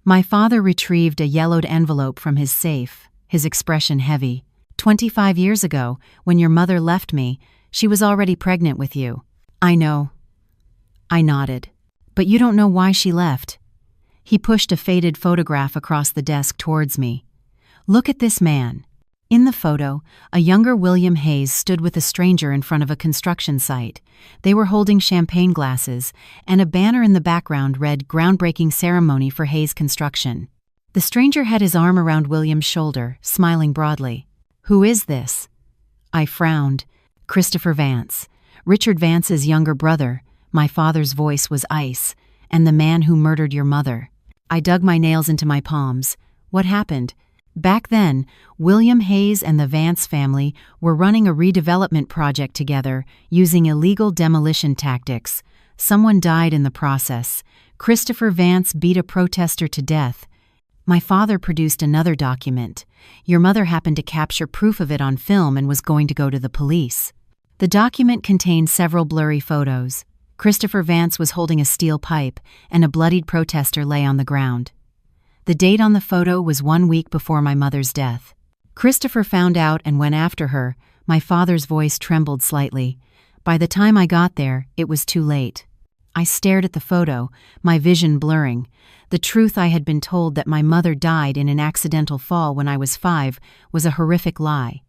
My father retrieved a yellowed envelope from his safe, his expression heavy. 25 years ago, when your mother left me, she was already pregnant with you." "I know." I nodded. "But you don't know why she left." He pushed a faded photograph across the desk towards me. "Look at this man." In the photo, a younger William Hayes stood with a stranger in front of a construction site. They were holding champagne glasses, and a banner in the background read "Groundbreaking Ceremony for Hayes Construction." The stranger had his arm around William's shoulder, smiling broadly. "Who is this?" I frowned. "Christopher Vance. Richard Vance's younger brother." My father's voice was ice. "And the man who murdered your mother." I dug my nails into my palms. What happened? Back then, William Hayes and the Vance family were running a redevelopment project together, using illegal demolition tactics. Someone died in the process. Christopher Vance beat a protester to death. My father produced another document. Your mother happened to capture proof of it on film and was going to go to the police. The document contained several blurry photos. Christopher Vance was holding a steel pipe, and a bloodied protester lay on the ground. The date on the photo was 1 week before my mother's death. "Christopher found out and went after her." My father's voice trembled slightly. "By the time I got there, it was too late." I stared at the photo, my vision blurring. The truth I had been told, that my mother died in an accidental fall when I was 5, was a horrific lie.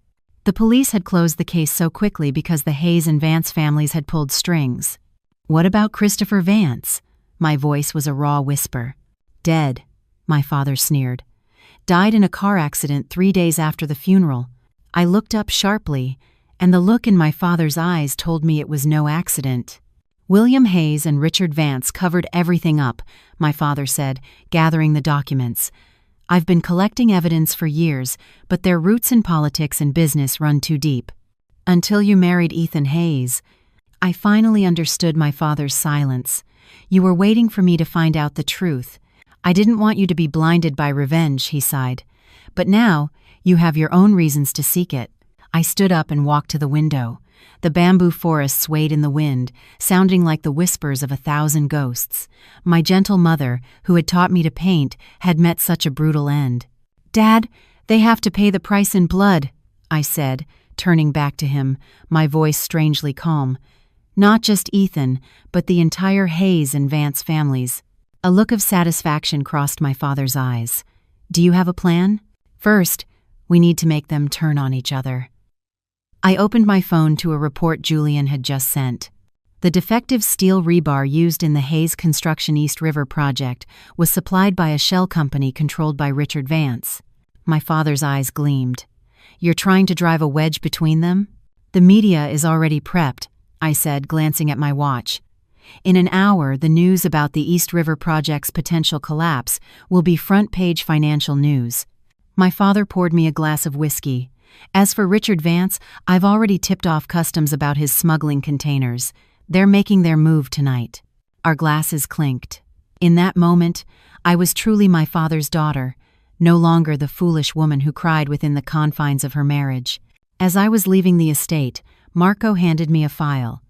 The police had closed the case so quickly because the Hayes and Vance families had pulled strings. "What about Christopher Vance?" My voice was a raw whisper. "Dead," my father sneered. "Died in a car accident 3 days after the funeral." I looked up sharply, and the look in my father's eyes told me it was no accident. "William Hayes and Richard Vance covered everything up," my father said, gathering the documents. "I've been collecting evidence for years, but their roots in politics and business run too deep. Until you married Ethan Hayes." I finally understood my father's silence. "You were waiting for me to find out the truth. I didn't want you to be blinded by revenge," he sighed. "But now, you have your own reasons to seek it." I stood up and walked to the window. The bamboo forest swayed in the wind, sounding like the whispers of 1,000 ghosts. My gentle mother, who had taught me to paint, had met such a brutal end. "Dad, they have to pay the price in blood," I said, turning back to him, my voice strangely calm. "Not just Ethan, but the entire Hayes and Vance families." A look of satisfaction crossed my father's eyes. "Do you have a plan?" "First, we need to make them turn on each other." I opened my phone to a report Julian had just sent. The defective steel rebar used in the Hayes Construction East River project was supplied by a shell company controlled by Richard Vance. My father's eyes gleamed. "You're trying to drive a wedge between them?" "The media is already prepped," I said, glancing at my watch. "In an hour, the news about the East River project's potential collapse will be front-page financial news." My father poured me a glass of whiskey. "As for Richard Vance, I've already tipped off customs about his smuggling containers. They're making their move tonight." Our glasses clinked. In that moment, I was truly my father's daughter. no longer the foolish woman who cried within the confines of her marriage. As I was leaving the estate, Marco handed me a file.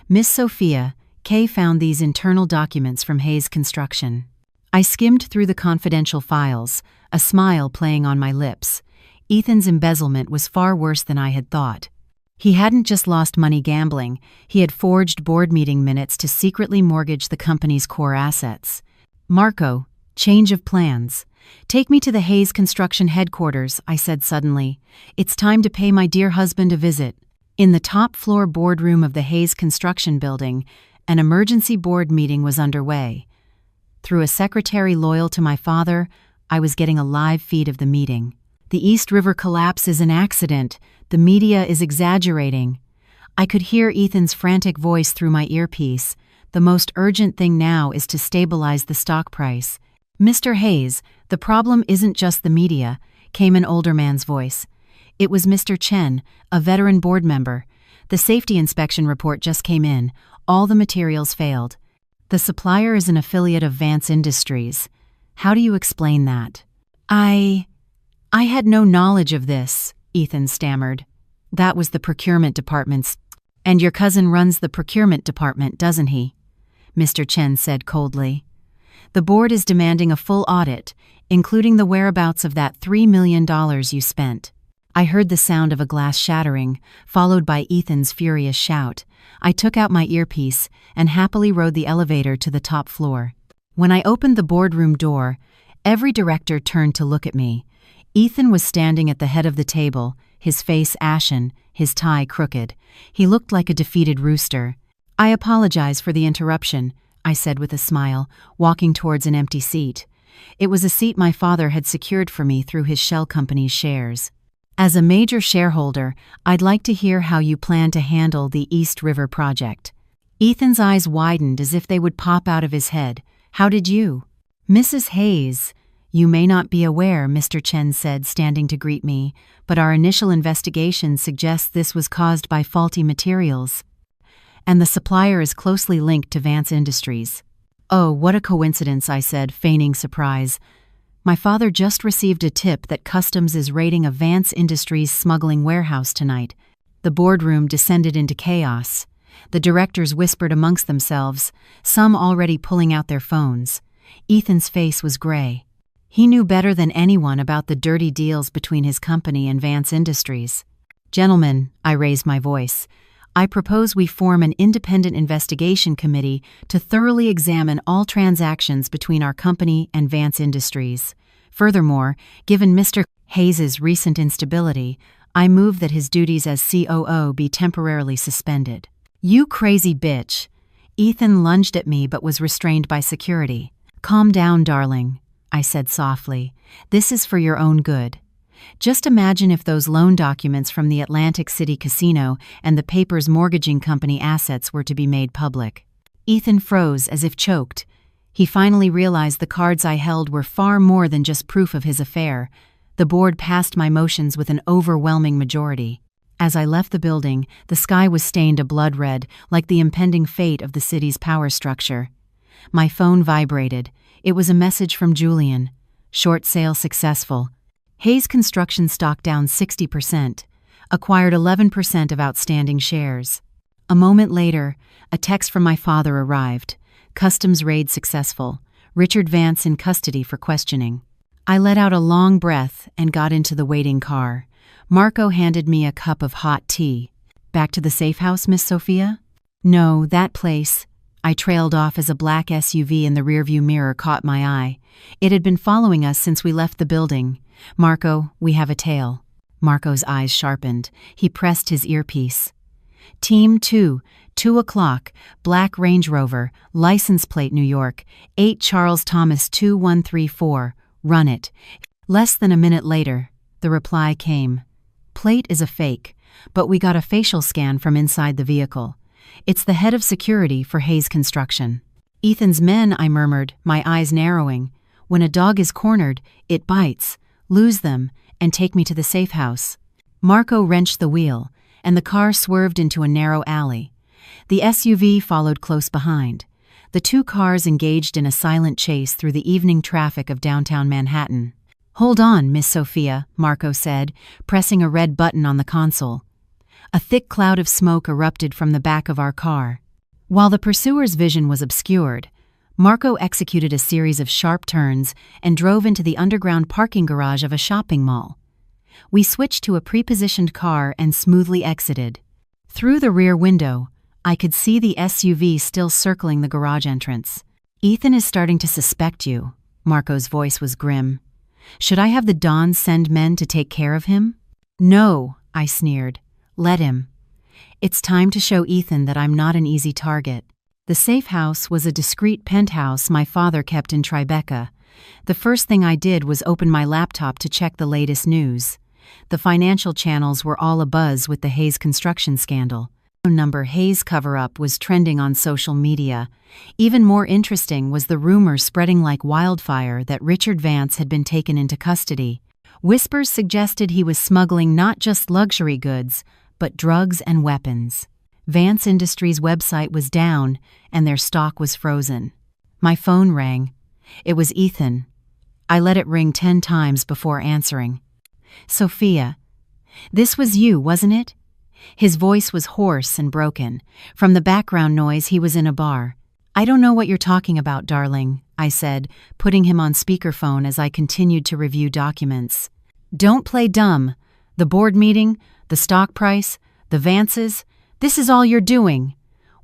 Miss Sophia, Kay found these internal documents from Hayes Construction. I skimmed through the confidential files, a smile playing on my lips. Ethan's embezzlement was far worse than I had thought. He hadn't just lost money gambling, he had forged board meeting minutes to secretly mortgage the company's core assets. Marco, change of plans. Take me to the Hayes Construction headquarters, I said suddenly. It's time to pay my dear husband a visit. In the top-floor boardroom of the Hayes Construction building, an emergency board meeting was underway. Through a secretary loyal to my father, I was getting a live feed of the meeting. The East River collapse is an accident. The media is exaggerating. I could hear Ethan's frantic voice through my earpiece. The most urgent thing now is to stabilize the stock price. Mr. Hayes, the problem isn't just the media, came an older man's voice. It was Mr. Chen, a veteran board member. The safety inspection report just came in. All the materials failed. The supplier is an affiliate of Vance Industries. How do you explain that? I had no knowledge of this, Ethan stammered. That was the procurement department's. And your cousin runs the procurement department, doesn't he? Mr. Chen said coldly. The board is demanding a full audit, including the whereabouts of that $3 million you spent. I heard the sound of a glass shattering, followed by Ethan's furious shout. I took out my earpiece and happily rode the elevator to the top floor. When I opened the boardroom door, every director turned to look at me. Ethan was standing at the head of the table, his face ashen, his tie crooked. He looked like a defeated rooster. I apologize for the interruption, I said with a smile, walking towards an empty seat. It was a seat my father had secured for me through his shell company's shares. As a major shareholder, I'd like to hear how you plan to handle the East River project. Ethan's eyes widened as if they would pop out of his head. How did you? Mrs. Hayes, you may not be aware, Mr. Chen said, standing to greet me, but our initial investigation suggests this was caused by faulty materials. And the supplier is closely linked to Vance Industries. Oh, what a coincidence, I said, feigning surprise. My father just received a tip that Customs is raiding a Vance Industries smuggling warehouse tonight. The boardroom descended into chaos. The directors whispered amongst themselves, some already pulling out their phones. Ethan's face was gray. He knew better than anyone about the dirty deals between his company and Vance Industries. Gentlemen, I raised my voice, I propose we form an independent investigation committee to thoroughly examine all transactions between our company and Vance Industries. Furthermore, given Mr. Hayes' recent instability, I move that his duties as COO be temporarily suspended. You crazy bitch! Ethan lunged at me but was restrained by security. Calm down, darling, I said softly. This is for your own good. Just imagine if those loan documents from the Atlantic City Casino and the paper's mortgaging company assets were to be made public. Ethan froze as if choked. He finally realized the cards I held were far more than just proof of his affair. The board passed my motions with an overwhelming majority. As I left the building, the sky was stained a blood red, like the impending fate of the city's power structure. My phone vibrated. It was a message from Julian. Short sale successful. Hayes Construction stock down 60%, acquired 11% of outstanding shares. A moment later, a text from my father arrived. Customs raid successful. Richard Vance in custody for questioning. I let out a long breath and got into the waiting car. Marco handed me a cup of hot tea. Back to the safe house, Miss Sophia? No, that place. I trailed off as a black SUV in the rearview mirror caught my eye. It had been following us since we left the building. Marco, we have a tail. Marco's eyes sharpened. He pressed his earpiece. Team 2, 2 o'clock, black Range Rover, license plate New York, 8 Charles Thomas 2134, run it. Less than a minute later, the reply came. Plate is a fake, but we got a facial scan from inside the vehicle. It's the head of security for Hayes Construction. Ethan's men, I murmured, my eyes narrowing. When a dog is cornered, it bites. Lose them, and take me to the safe house. Marco wrenched the wheel, and the car swerved into a narrow alley. The SUV followed close behind. The two cars engaged in a silent chase through the evening traffic of downtown Manhattan. "Hold on, Miss Sophia," Marco said, pressing a red button on the console. A thick cloud of smoke erupted from the back of our car. While the pursuer's vision was obscured, Marco executed a series of sharp turns and drove into the underground parking garage of a shopping mall. We switched to a pre-positioned car and smoothly exited. Through the rear window, I could see the SUV still circling the garage entrance. "Ethan is starting to suspect you," Marco's voice was grim. "Should I have the Dons send men to take care of him?" "No," I sneered. "Let him. It's time to show Ethan that I'm not an easy target." The safe house was a discreet penthouse my father kept in Tribeca. The first thing I did was open my laptop to check the latest news. The financial channels were all abuzz with the Hayes construction scandal. Number Hayes cover-up was trending on social media. Even more interesting was the rumor spreading like wildfire that Richard Vance had been taken into custody. Whispers suggested he was smuggling not just luxury goods, but drugs and weapons. Vance Industries' website was down, and their stock was frozen. My phone rang. It was Ethan. I let it ring 10 times before answering. "Sophia, this was you, wasn't it?" His voice was hoarse and broken. From the background noise, he was in a bar. "I don't know what you're talking about, darling," I said, putting him on speakerphone as I continued to review documents. "Don't play dumb. The board meeting, the stock price, the Vances, this is all you're doing.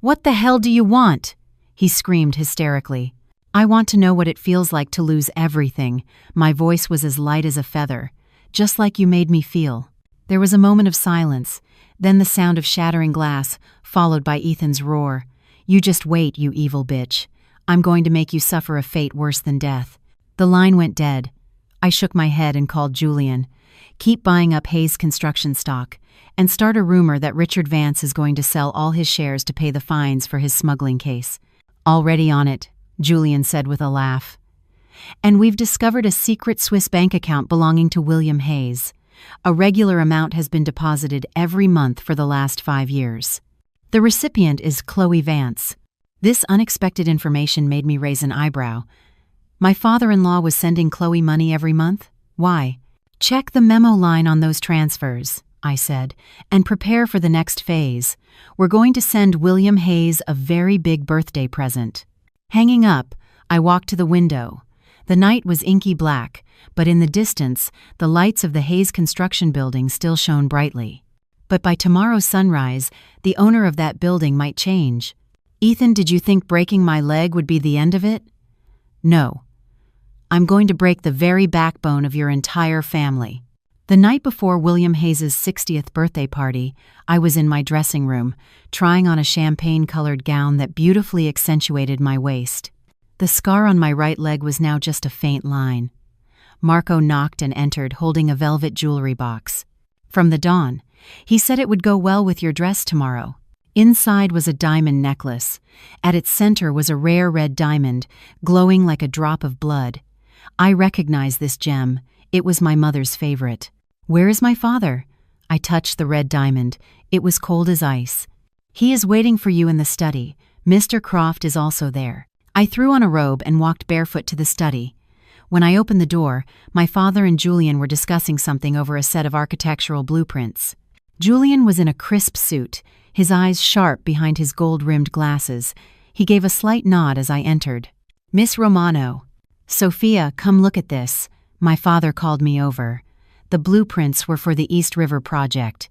What the hell do you want?" he screamed hysterically. "I want to know what it feels like to lose everything." My voice was as light as a feather. "Just like you made me feel." There was a moment of silence, then the sound of shattering glass, followed by Ethan's roar. "You just wait, you evil bitch. I'm going to make you suffer a fate worse than death." The line went dead. I shook my head and called Julian. "Keep buying up Hayes construction stock, and start a rumor that Richard Vance is going to sell all his shares to pay the fines for his smuggling case." "Already on it," Julian said with a laugh. "And we've discovered a secret Swiss bank account belonging to William Hayes. A regular amount has been deposited every month for the last 5 years. The recipient is Chloe Vance." This unexpected information made me raise an eyebrow. My father-in-law was sending Chloe money every month? Why? "Check the memo line on those transfers," I said, "and prepare for the next phase. We're going to send William Hayes a very big birthday present." Hanging up, I walked to the window. The night was inky black, but in the distance, the lights of the Hayes construction building still shone brightly. But by tomorrow's sunrise, the owner of that building might change. "Ethan, did you think breaking my leg would be the end of it?" "No. I'm going to break the very backbone of your entire family." The night before William Hayes' 60th birthday party, I was in my dressing room, trying on a champagne-colored gown that beautifully accentuated my waist. The scar on my right leg was now just a faint line. Marco knocked and entered, holding a velvet jewelry box. "From the Dawn. He said it would go well with your dress tomorrow." Inside was a diamond necklace. At its center was a rare red diamond, glowing like a drop of blood. I recognized this gem. It was my mother's favorite. "Where is my father?" I touched the red diamond. It was cold as ice. "He is waiting for you in the study. Mr. Croft is also there." I threw on a robe and walked barefoot to the study. When I opened the door, my father and Julian were discussing something over a set of architectural blueprints. Julian was in a crisp suit, his eyes sharp behind his gold-rimmed glasses. He gave a slight nod as I entered. "Miss Romano." "Sophia, come look at this." My father called me over. The blueprints were for the East River project.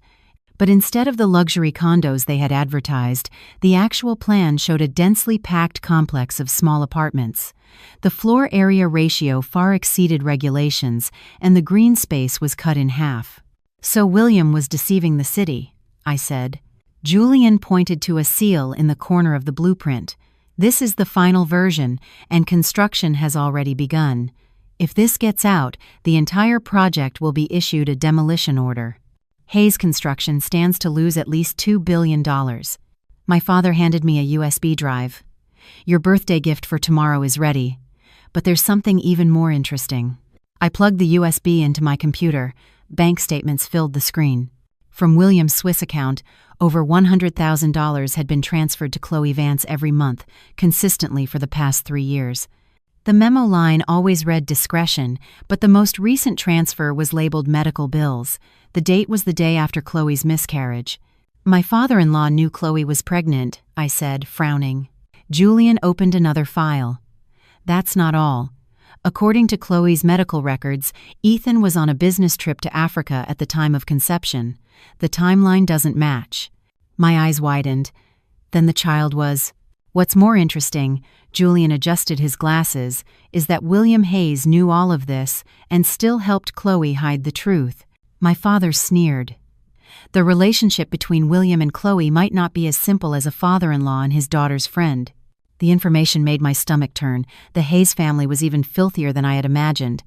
But instead of the luxury condos they had advertised, the actual plan showed a densely packed complex of small apartments. The floor area ratio far exceeded regulations, and the green space was cut in half. "So William was deceiving the city," I said. Julian pointed to a seal in the corner of the blueprint. "This is the final version, and construction has already begun. If this gets out, the entire project will be issued a demolition order. Hayes Construction stands to lose at least $2 billion. My father handed me a USB drive. "Your birthday gift for tomorrow is ready. But there's something even more interesting." I plugged the USB into my computer. Bank statements filled the screen. From William's Swiss account, over $100,000 had been transferred to Chloe Vance every month, consistently for the past 3 years. The memo line always read discretion, but the most recent transfer was labeled medical bills. The date was the day after Chloe's miscarriage. My father-in-law knew Chloe was pregnant, I said, frowning. Julian opened another file. That's not all. According to Chloe's medical records, Ethan was on a business trip to Africa at the time of conception. The timeline doesn't match. My eyes widened. Then the child was... What's more interesting, Julian adjusted his glasses, is that William Hayes knew all of this and still helped Chloe hide the truth. My father sneered. The relationship between William and Chloe might not be as simple as a father-in-law and his daughter's friend. The information made my stomach turn. The Hayes family was even filthier than I had imagined.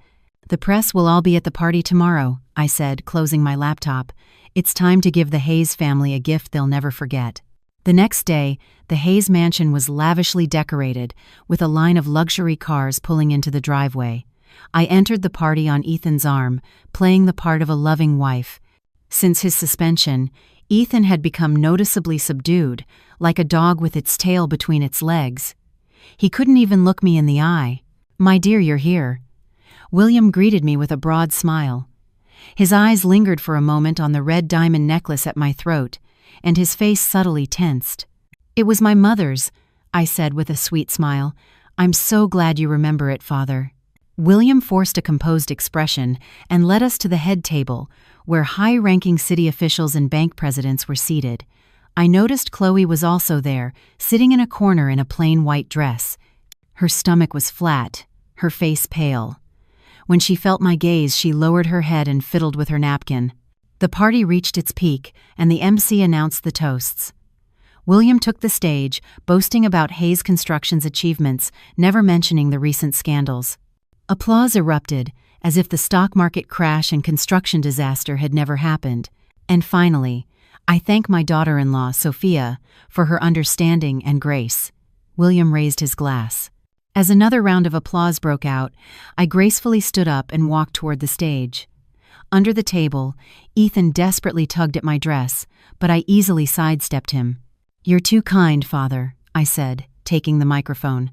The press will all be at the party tomorrow, I said, closing my laptop. It's time to give the Hayes family a gift they'll never forget. The next day, the Hayes mansion was lavishly decorated, with a line of luxury cars pulling into the driveway. I entered the party on Ethan's arm, playing the part of a loving wife. Since his suspension, Ethan had become noticeably subdued, like a dog with its tail between its legs. He couldn't even look me in the eye. "My dear, you're here." William greeted me with a broad smile. His eyes lingered for a moment on the red diamond necklace at my throat, and his face subtly tensed. "It was my mother's," I said with a sweet smile. "I'm so glad you remember it, Father." William forced a composed expression and led us to the head table, where high-ranking city officials and bank presidents were seated. I noticed Chloe was also there, sitting in a corner in a plain white dress. Her stomach was flat, her face pale. When she felt my gaze, she lowered her head and fiddled with her napkin. The party reached its peak, and the MC announced the toasts. William took the stage, boasting about Hayes Construction's achievements, never mentioning the recent scandals. Applause erupted, as if the stock market crash and construction disaster had never happened. And finally, I thank my daughter-in-law, Sophia, for her understanding and grace. William raised his glass. As another round of applause broke out, I gracefully stood up and walked toward the stage. Under the table, Ethan desperately tugged at my dress, but I easily sidestepped him. "You're too kind, Father," I said, taking the microphone.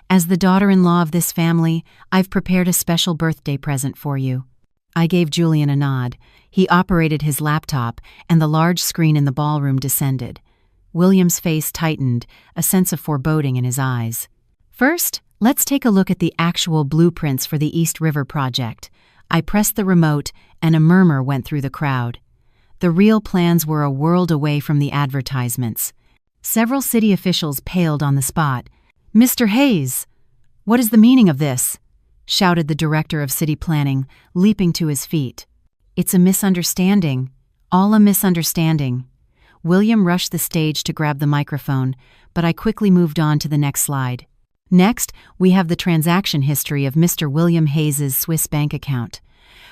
"As the daughter-in-law of this family, I've prepared a special birthday present for you." I gave Julian a nod. He operated his laptop, and the large screen in the ballroom descended. William's face tightened, a sense of foreboding in his eyes. "First, let's take a look at the actual blueprints for the East River project." I pressed the remote, and a murmur went through the crowd. The real plans were a world away from the advertisements. Several city officials paled on the spot. "Mr. Hayes, what is the meaning of this?" shouted the director of city planning, leaping to his feet. "It's a misunderstanding. All a misunderstanding." William rushed the stage to grab the microphone, but I quickly moved on to the next slide. Next, we have the transaction history of Mr. William Hayes's Swiss bank account.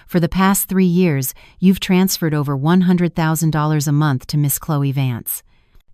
For the past 3 years, you've transferred over $100,000 a month to Miss Chloe Vance.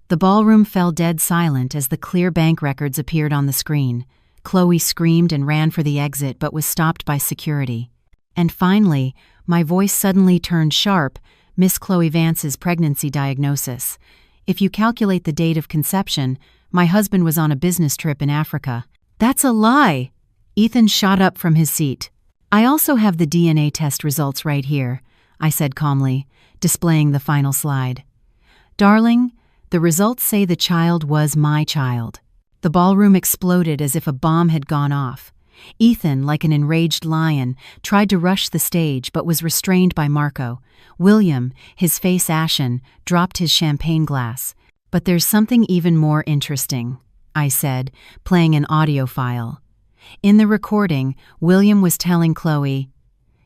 The ballroom fell dead silent as the clear bank records appeared on the screen. Chloe screamed and ran for the exit but was stopped by security. And finally, my voice suddenly turned sharp, Miss Chloe Vance's pregnancy diagnosis. If you calculate the date of conception, my husband was on a business trip in Africa. "That's a lie!" Ethan shot up from his seat. "I also have the DNA test results right here," I said calmly, displaying the final slide. "Darling, the results say the child was my child." The ballroom exploded as if a bomb had gone off. Ethan, like an enraged lion, tried to rush the stage but was restrained by Marco. William, his face ashen, dropped his champagne glass. "But there's something even more interesting," I said, playing an audio file. In the recording, William was telling Chloe,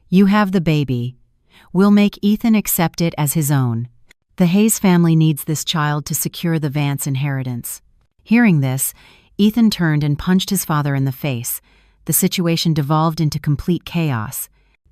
"You have the baby. We'll make Ethan accept it as his own. The Hayes family needs this child to secure the Vance inheritance." Hearing this, Ethan turned and punched his father in the face. The situation devolved into complete chaos.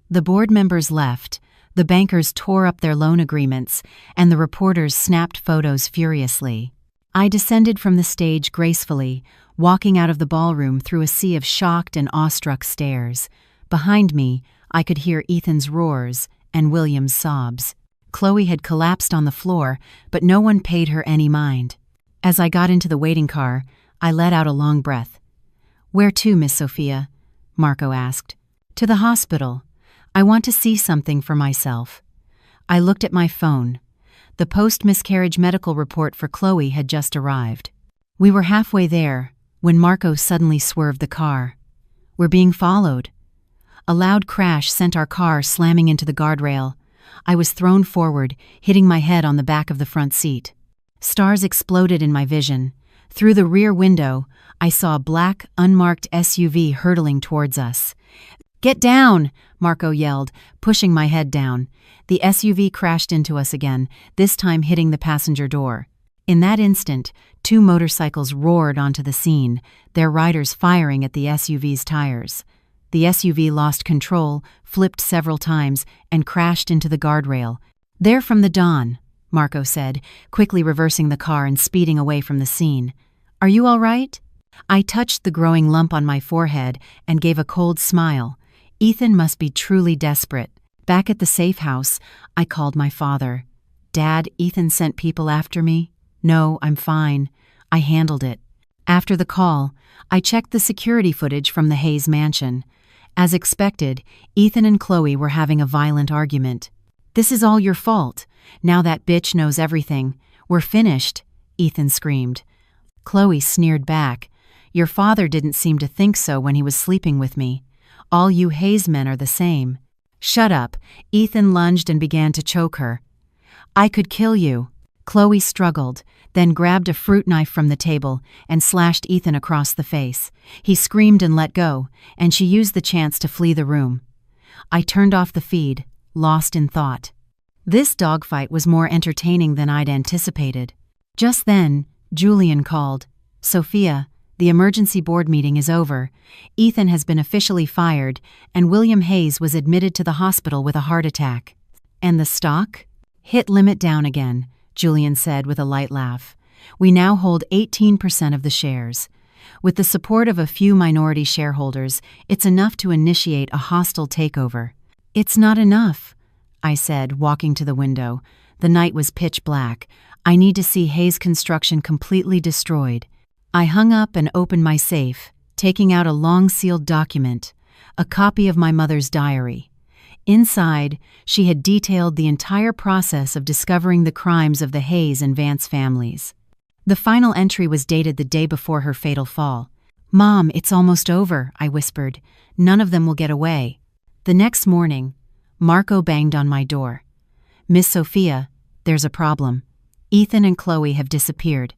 The board members left, the bankers tore up their loan agreements, and the reporters snapped photos furiously. I descended from the stage gracefully, walking out of the ballroom through a sea of shocked and awestruck stares. Behind me, I could hear Ethan's roars and William's sobs. Chloe had collapsed on the floor, but no one paid her any mind. As I got into the waiting car, I let out a long breath. "Where to, Miss Sophia?" Marco asked. To the hospital. I want to see something for myself. I looked at my phone. The post-miscarriage medical report for Chloe had just arrived. We were halfway there when Marco suddenly swerved the car. We're being followed. A loud crash sent our car slamming into the guardrail. I was thrown forward, hitting my head on the back of the front seat. Stars exploded in my vision. Through the rear window, I saw a black, unmarked SUV hurtling towards us. Get down! Marco yelled, pushing my head down. The SUV crashed into us again, this time hitting the passenger door. In that instant, 2 motorcycles roared onto the scene, their riders firing at the SUV's tires. The SUV lost control, flipped several times, and crashed into the guardrail. They're from the dawn, Marco said, quickly reversing the car and speeding away from the scene. Are you all right? I touched the growing lump on my forehead and gave a cold smile. Ethan must be truly desperate. Back at the safe house, I called my father. Dad, Ethan sent people after me? No, I'm fine. I handled it. After the call, I checked the security footage from the Hayes mansion. As expected, Ethan and Chloe were having a violent argument. This is all your fault. Now that bitch knows everything. We're finished, Ethan screamed. Chloe sneered back. Your father didn't seem to think so when he was sleeping with me. All you Hayes men are the same. Shut up. Ethan lunged and began to choke her. I could kill you. Chloe struggled, then grabbed a fruit knife from the table and slashed Ethan across the face. He screamed and let go, and she used the chance to flee the room. I turned off the feed, lost in thought. This dogfight was more entertaining than I'd anticipated. Just then, Julian called. Sophia, the emergency board meeting is over. Ethan has been officially fired, and William Hayes was admitted to the hospital with a heart attack. And the stock? Hit limit down again, Julian said with a light laugh. We now hold 18% of the shares. With the support of a few minority shareholders, it's enough to initiate a hostile takeover. It's not enough, I said, walking to the window. The night was pitch black. I need to see Hayes Construction completely destroyed. I hung up and opened my safe, taking out a long-sealed document, a copy of my mother's diary. Inside, she had detailed the entire process of discovering the crimes of the Hayes and Vance families. The final entry was dated the day before her fatal fall. Mom, it's almost over, I whispered. None of them will get away. The next morning, Marco banged on my door. Miss Sophia, there's a problem. Ethan and Chloe have disappeared.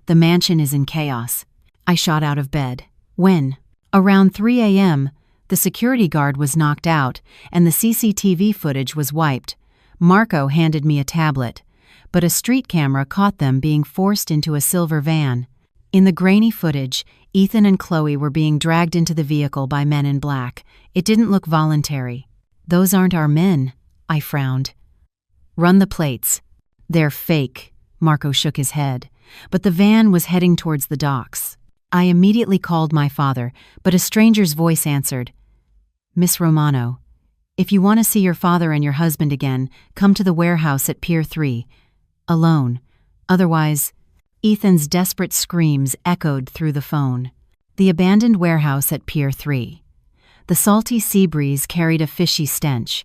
The mansion is in chaos. I shot out of bed. When? Around 3 a.m., the security guard was knocked out and the CCTV footage was wiped. Marco handed me a tablet, but a street camera caught them being forced into a silver van. In the grainy footage, Ethan and Chloe were being dragged into the vehicle by men in black. It didn't look voluntary. Those aren't our men, I frowned. Run the plates. They're fake, Marco shook his head. But the van was heading towards the docks. I immediately called my father, but a stranger's voice answered. Miss Romano, if you want to see your father and your husband again, come to the warehouse at Pier 3. Alone. Otherwise, Ethan's desperate screams echoed through the phone. The abandoned warehouse at Pier 3. The salty sea breeze carried a fishy stench.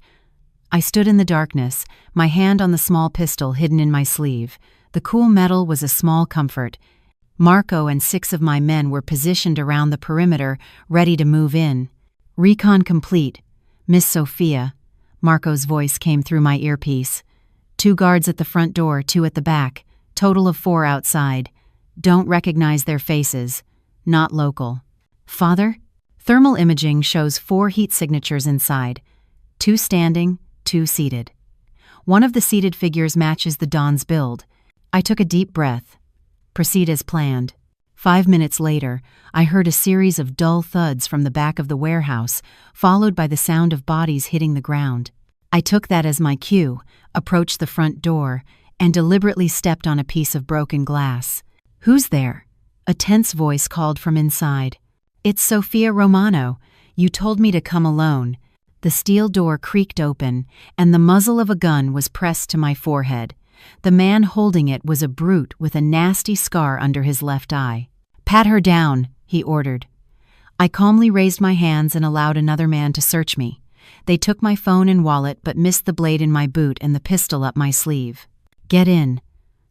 I stood in the darkness, my hand on the small pistol hidden in my sleeve. The cool metal was a small comfort. Marco and 6 of my men were positioned around the perimeter, ready to move in. Recon complete. Miss Sophia. Marco's voice came through my earpiece. 2 guards at the front door, 2 at the back. Total of 4 outside. Don't recognize their faces. Not local. Father? Thermal imaging shows 4 heat signatures inside. 2 standing, 2 seated. One of the seated figures matches the Don's build. I took a deep breath. Proceed as planned. 5 minutes later, I heard a series of dull thuds from the back of the warehouse, followed by the sound of bodies hitting the ground. I took that as my cue, approached the front door, and deliberately stepped on a piece of broken glass. Who's there? A tense voice called from inside. It's Sophia Romano. You told me to come alone. The steel door creaked open, and the muzzle of a gun was pressed to my forehead. The man holding it was a brute with a nasty scar under his left eye. Pat her down, he ordered. I calmly raised my hands and allowed another man to search me. They took my phone and wallet but missed the blade in my boot and the pistol up my sleeve. "Get in."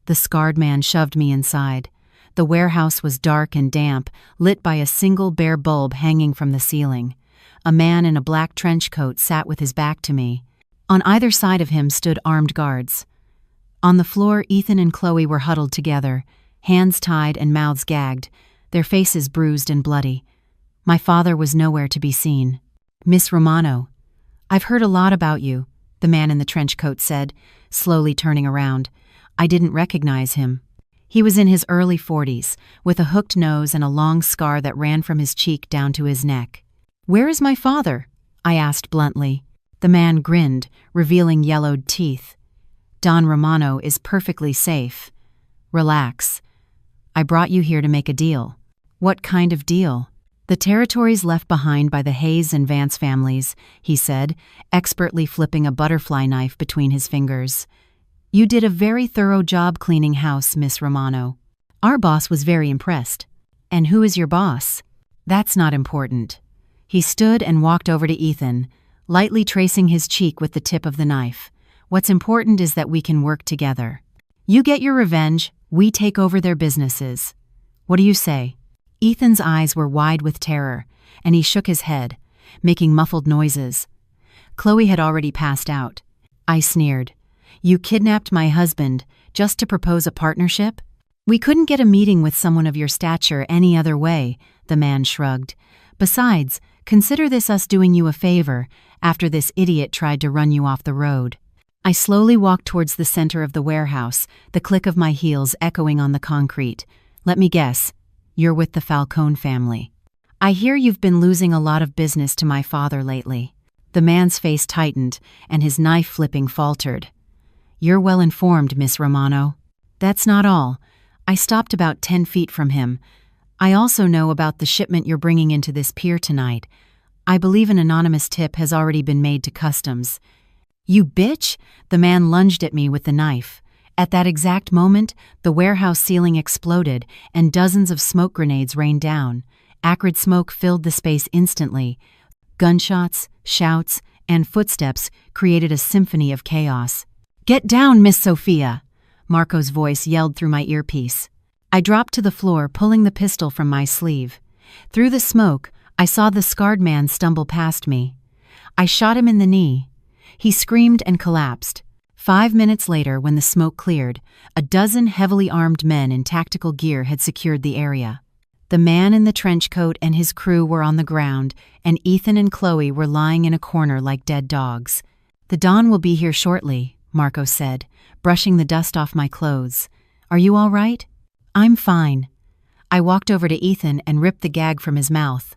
The scarred man shoved me inside. The warehouse was dark and damp, lit by a single bare bulb hanging from the ceiling. A man in a black trench coat sat with his back to me. On either side of him stood armed guards. On the floor, Ethan and Chloe were huddled together, hands tied and mouths gagged, their faces bruised and bloody. My father was nowhere to be seen. "Miss Romano, I've heard a lot about you," the man in the trench coat said, slowly turning around. I didn't recognize him. He was in his early 40s, with a hooked nose and a long scar that ran from his cheek down to his neck. "Where is my father?" I asked bluntly. The man grinned, revealing yellowed teeth. "Don Romano is perfectly safe. Relax. I brought you here to make a deal." "What kind of deal?" "The territories left behind by the Hayes and Vance families," he said, expertly flipping a butterfly knife between his fingers. "You did a very thorough job cleaning house, Miss Romano. Our boss was very impressed." "And who is your boss?" "That's not important." He stood and walked over to Ethan, lightly tracing his cheek with the tip of the knife. "What's important is that we can work together. You get your revenge, we take over their businesses. What do you say?" Ethan's eyes were wide with terror, and he shook his head, making muffled noises. Chloe had already passed out. I sneered. "You kidnapped my husband just to propose a partnership?" "We couldn't get a meeting with someone of your stature any other way," the man shrugged. "Besides, consider this us doing you a favor after this idiot tried to run you off the road." I slowly walked towards the center of the warehouse, the click of my heels echoing on the concrete. "Let me guess, you're with the Falcone family. I hear you've been losing a lot of business to my father lately." The man's face tightened, and his knife flipping faltered. "You're well informed, Miss Romano." "That's not all. I stopped about 10 feet from him. I also know about the shipment you're bringing into this pier tonight. I believe an anonymous tip has already been made to customs." "You bitch!" The man lunged at me with the knife. At that exact moment, the warehouse ceiling exploded and dozens of smoke grenades rained down. Acrid smoke filled the space instantly. Gunshots, shouts, and footsteps created a symphony of chaos. "Get down, Miss Sophia!" Marco's voice yelled through my earpiece. I dropped to the floor, pulling the pistol from my sleeve. Through the smoke, I saw the scarred man stumble past me. I shot him in the knee. He screamed and collapsed. 5 minutes later, when the smoke cleared, a dozen heavily armed men in tactical gear had secured the area. The man in the trench coat and his crew were on the ground, and Ethan and Chloe were lying in a corner like dead dogs. "The Don will be here shortly," Marco said, brushing the dust off my clothes. "Are you all right?" "I'm fine." I walked over to Ethan and ripped the gag from his mouth.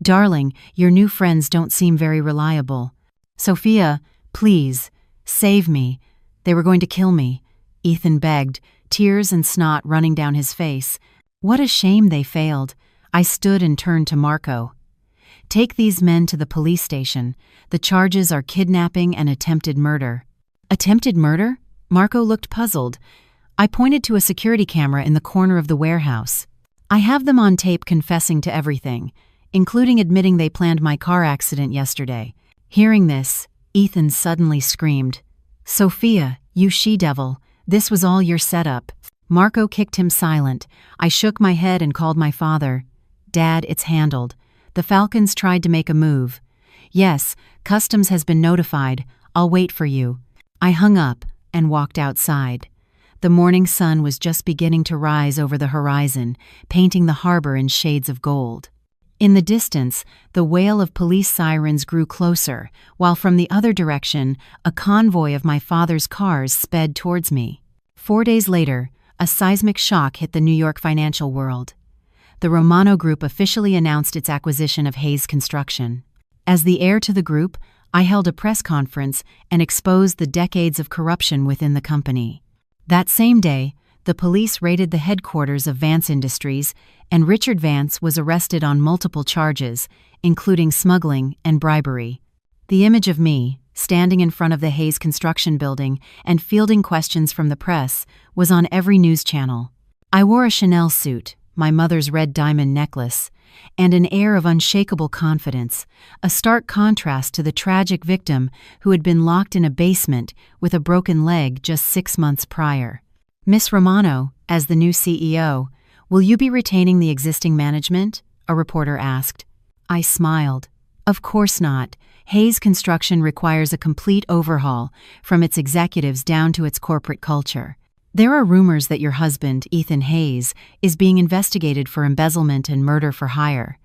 "Darling, your new friends don't seem very reliable. Sophia, please, save me. They were going to kill me," Ethan begged, tears and snot running down his face. What a shame they failed. I stood and turned to Marco. "Take these men to the police station. The charges are kidnapping and attempted murder." "Attempted murder?" Marco looked puzzled. I pointed to a security camera in the corner of the warehouse. "I have them on tape confessing to everything, including admitting they planned my car accident yesterday." Hearing this, Ethan suddenly screamed, "Sophia, you she-devil, this was all your setup." Marco kicked him silent. I shook my head and called my father. "Dad, it's handled. The Falcons tried to make a move. Yes, customs has been notified. I'll wait for you." I hung up and walked outside. The morning sun was just beginning to rise over the horizon, painting the harbor in shades of gold. In the distance, the wail of police sirens grew closer, while from the other direction, a convoy of my father's cars sped towards me. 4 days later, a seismic shock hit the New York financial world. The Romano Group officially announced its acquisition of Hayes Construction. As the heir to the group, I held a press conference and exposed the decades of corruption within the company. That same day, the police raided the headquarters of Vance Industries, and Richard Vance was arrested on multiple charges, including smuggling and bribery. The image of me, standing in front of the Hayes Construction building and fielding questions from the press, was on every news channel. I wore a Chanel suit, my mother's red diamond necklace, and an air of unshakable confidence, a stark contrast to the tragic victim who had been locked in a basement with a broken leg just 6 months prior. "Miss Romano, as the new CEO, will you be retaining the existing management?" a reporter asked. I smiled. "Of course not. Hayes Construction requires a complete overhaul, from its executives down to its corporate culture. There are rumors that your husband, Ethan Hayes, is being investigated for embezzlement and murder for hire.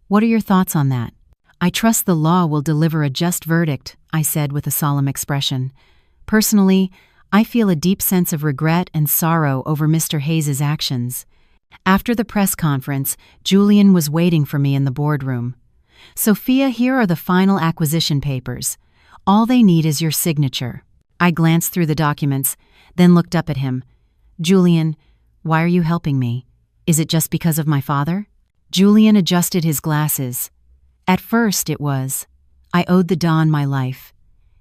What are your thoughts on that?" "I trust the law will deliver a just verdict," I said with a solemn expression. "Personally, I feel a deep sense of regret and sorrow over Mr. Hayes's actions." After the press conference, Julian was waiting for me in the boardroom. "Sophia, here are the final acquisition papers. All they need is your signature." I glanced through the documents, then looked up at him. "Julian, why are you helping me? Is it just because of my father?" Julian adjusted his glasses. "At first it was. I owed the Don my life."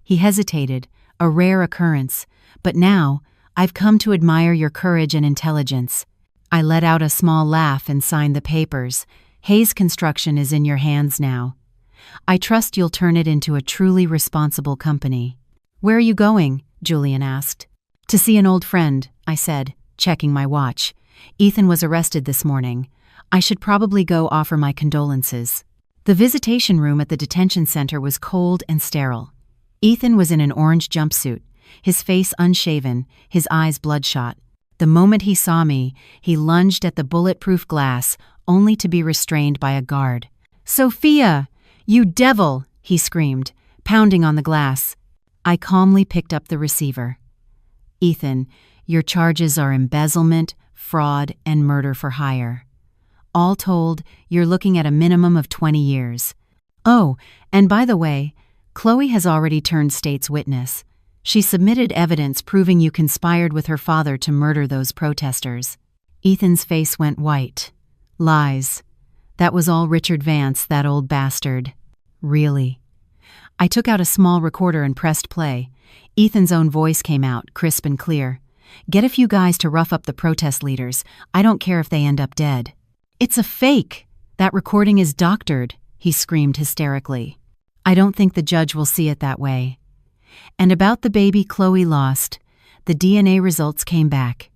He hesitated, a rare occurrence, "but now I've come to admire your courage and intelligence." I let out a small laugh and signed the papers. "Hayes Construction is in your hands now. I trust you'll turn it into a truly responsible company." "Where are you going?" Julian asked. "To see an old friend," I said, checking my watch. "Ethan was arrested this morning. I should probably go offer my condolences." The visitation room at the detention center was cold and sterile. Ethan was in an orange jumpsuit, his face unshaven, his eyes bloodshot. The moment he saw me, he lunged at the bulletproof glass, only to be restrained by a guard. "Sophia, you devil!" he screamed, pounding on the glass. I calmly picked up the receiver. "Ethan, your charges are embezzlement, fraud, and murder for hire. All told, you're looking at a minimum of 20 years. Oh, and by the way, Chloe has already turned state's witness. She submitted evidence proving you conspired with her father to murder those protesters." Ethan's face went white. "Lies. That was all Richard Vance, that old bastard." "Really?" I took out a small recorder and pressed play. Ethan's own voice came out, crisp and clear. "Get a few guys to rough up the protest leaders. I don't care if they end up dead." "It's a fake! That recording is doctored," he screamed hysterically. "I don't think the judge will see it that way." And about the baby Chloe lost, the DNA results came back.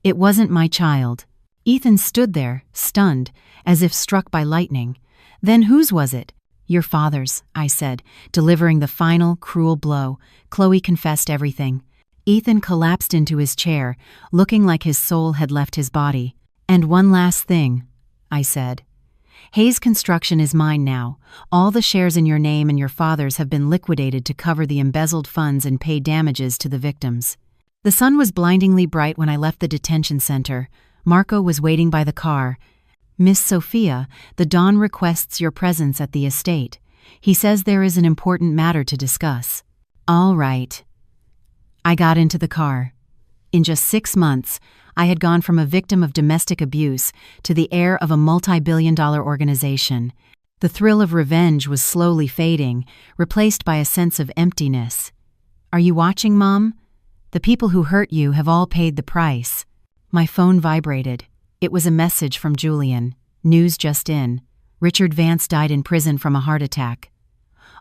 It wasn't my child. Ethan stood there, stunned, as if struck by lightning. "Then whose was it?" "Your father's," I said, delivering the final, cruel blow. Chloe confessed everything. Ethan collapsed into his chair, looking like his soul had left his body. "And one last thing," I said. "Hayes Construction is mine now. All the shares in your name and your father's have been liquidated to cover the embezzled funds and pay damages to the victims." The sun was blindingly bright when I left the detention center. Marco was waiting by the car. "Miss Sophia, the Don requests your presence at the estate. He says there is an important matter to discuss." "All right." I got into the car. In just 6 months, I had gone from a victim of domestic abuse to the heir of a multi-billion-dollar organization. The thrill of revenge was slowly fading, replaced by a sense of emptiness. "Are you watching, Mom? The people who hurt you have all paid the price." My phone vibrated. It was a message from Julian. "News just in. Richard Vance died in prison from a heart attack.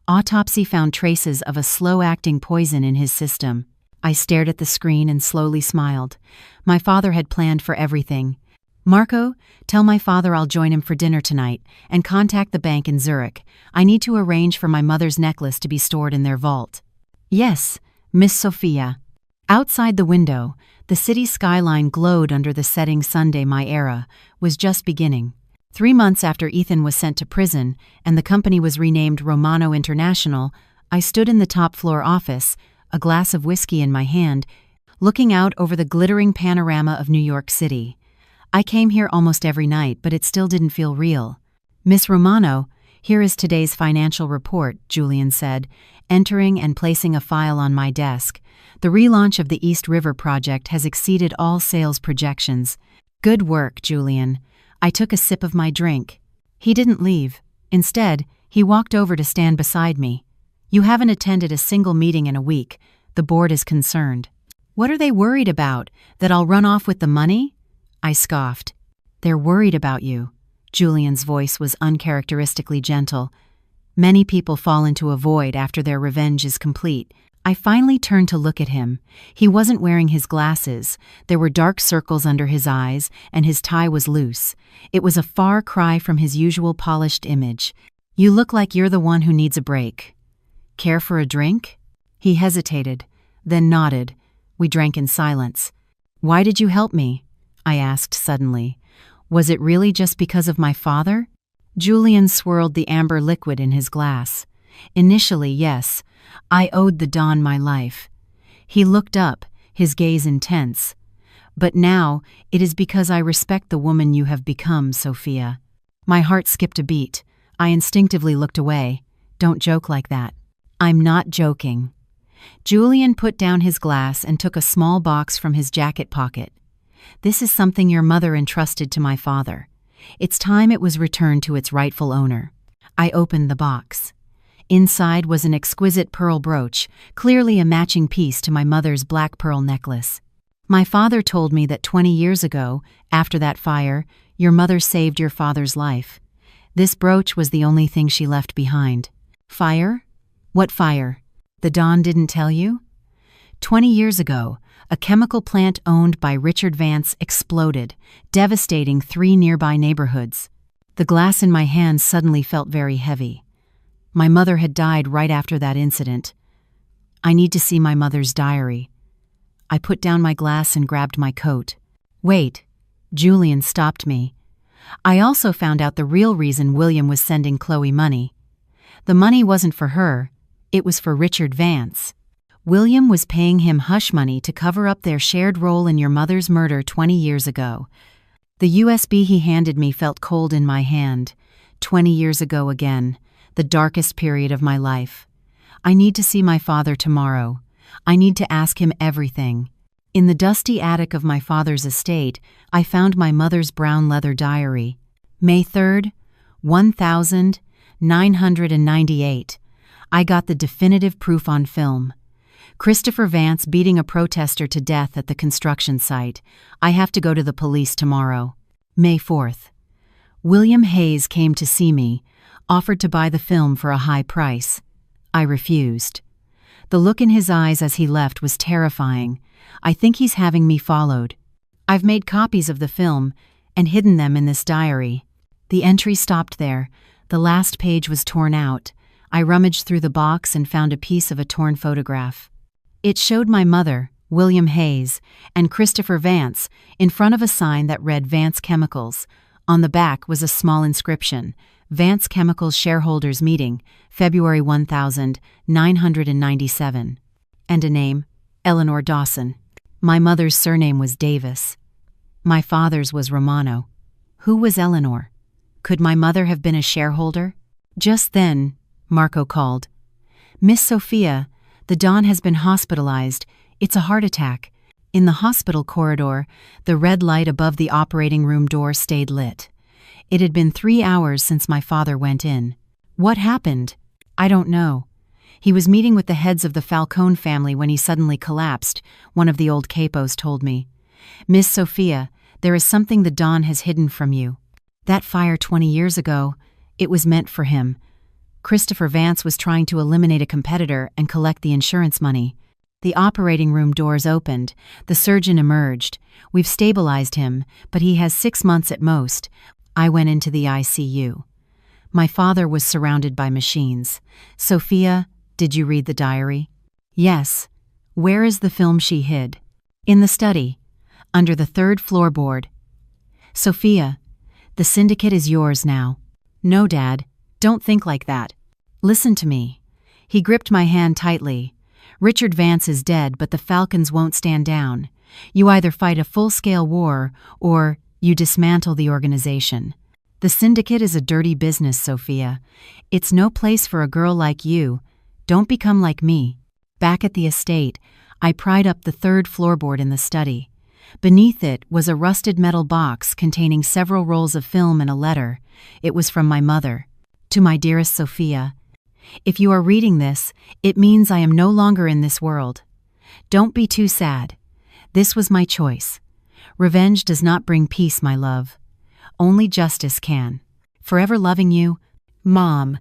Autopsy found traces of a slow-acting poison in his system." I stared at the screen and slowly smiled. My father had planned for everything. "Marco, tell my father I'll join him for dinner tonight, and contact the bank in Zurich. I need to arrange for my mother's necklace to be stored in their vault." "Yes, Miss Sophia." Outside the window, the city skyline glowed under the setting Sunday. My era was just beginning. 3 months after Ethan was sent to prison and the company was renamed Romano International, I stood in the top-floor office, a glass of whiskey in my hand, looking out over the glittering panorama of New York City. I came here almost every night, but it still didn't feel real. "Miss Romano, here is today's financial report," Julian said, entering and placing a file on my desk. "The relaunch of the East River project has exceeded all sales projections." "Good work, Julian." I took a sip of my drink. He didn't leave. Instead, he walked over to stand beside me. "You haven't attended a single meeting in a week. The board is concerned." "What are they worried about? That I'll run off with the money?" I scoffed. They're worried about you. Julian's voice was uncharacteristically gentle. Many people fall into a void after their revenge is complete. I finally turned to look at him. He wasn't wearing his glasses. There were dark circles under his eyes, and his tie was loose. It was a far cry from his usual polished image. You look like you're the one who needs a break. Care for a drink? He hesitated, then nodded. We drank in silence. Why did you help me? I asked suddenly. Was it really just because of my father? Julian swirled the amber liquid in his glass. Initially, yes. I owed the Don my life. He looked up, his gaze intense. But now, it is because I respect the woman you have become, Sophia. My heart skipped a beat. I instinctively looked away. Don't joke like that. I'm not joking. Julian put down his glass and took a small box from his jacket pocket. This is something your mother entrusted to my father. It's time it was returned to its rightful owner. I opened the box. Inside was an exquisite pearl brooch, clearly a matching piece to my mother's black pearl necklace. My father told me that 20 years ago, after that fire, your mother saved your father's life. This brooch was the only thing she left behind. Fire? What fire? The Don didn't tell you? 20 years ago, a chemical plant owned by Richard Vance exploded, devastating 3 nearby neighborhoods. The glass in my hand suddenly felt very heavy. My mother had died right after that incident. I need to see my mother's diary. I put down my glass and grabbed my coat. Wait, Julian stopped me. I also found out the real reason William was sending Chloe money. The money wasn't for her, it was for Richard Vance. William was paying him hush money to cover up their shared role in your mother's murder 20 years ago. The USB he handed me felt cold in my hand. 20 years ago again, the darkest period of my life. I need to see my father tomorrow. I need to ask him everything. In the dusty attic of my father's estate, I found my mother's brown leather diary. May 3rd, 1998. I got the definitive proof on film. Christopher Vance beating a protester to death at the construction site. I have to go to the police tomorrow. May 4th. William Hayes came to see me, offered to buy the film for a high price. I refused. The look in his eyes as he left was terrifying. I think he's having me followed. I've made copies of the film and hidden them in this diary. The entry stopped there. The last page was torn out. I rummaged through the box and found a piece of a torn photograph. It showed my mother, William Hayes, and Christopher Vance in front of a sign that read Vance Chemicals. On the back was a small inscription, Vance Chemicals Shareholders Meeting, February 1997. And a name, Eleanor Dawson. My mother's surname was Davis. My father's was Romano. Who was Eleanor? Could my mother have been a shareholder? Just then, Marco called. Miss Sophia, the Don has been hospitalized. It's a heart attack. In the hospital corridor, the red light above the operating room door stayed lit. It had been 3 hours since my father went in. What happened? I don't know. He was meeting with the heads of the Falcone family when he suddenly collapsed, one of the old capos told me. Miss Sophia, there is something the Don has hidden from you. That fire 20 years ago, it was meant for him. Christopher Vance was trying to eliminate a competitor and collect the insurance money. The operating room doors opened. The surgeon emerged. We've stabilized him, but he has 6 months at most. I went into the ICU. My father was surrounded by machines. Sophia, did you read the diary? Yes. Where is the film she hid? In the study, under the 3rd floorboard. Sophia, the syndicate is yours now. No, Dad. Don't think like that. Listen to me. He gripped my hand tightly. Richard Vance is dead, but the Falcons won't stand down. You either fight a full-scale war, or you dismantle the organization. The syndicate is a dirty business, Sophia. It's no place for a girl like you. Don't become like me. Back at the estate, I pried up the 3rd floorboard in the study. Beneath it was a rusted metal box containing several rolls of film and a letter. It was from my mother. To my dearest Sophia, if you are reading this, it means I am no longer in this world. Don't be too sad. This was my choice. Revenge does not bring peace, my love. Only justice can. Forever loving you, Mom.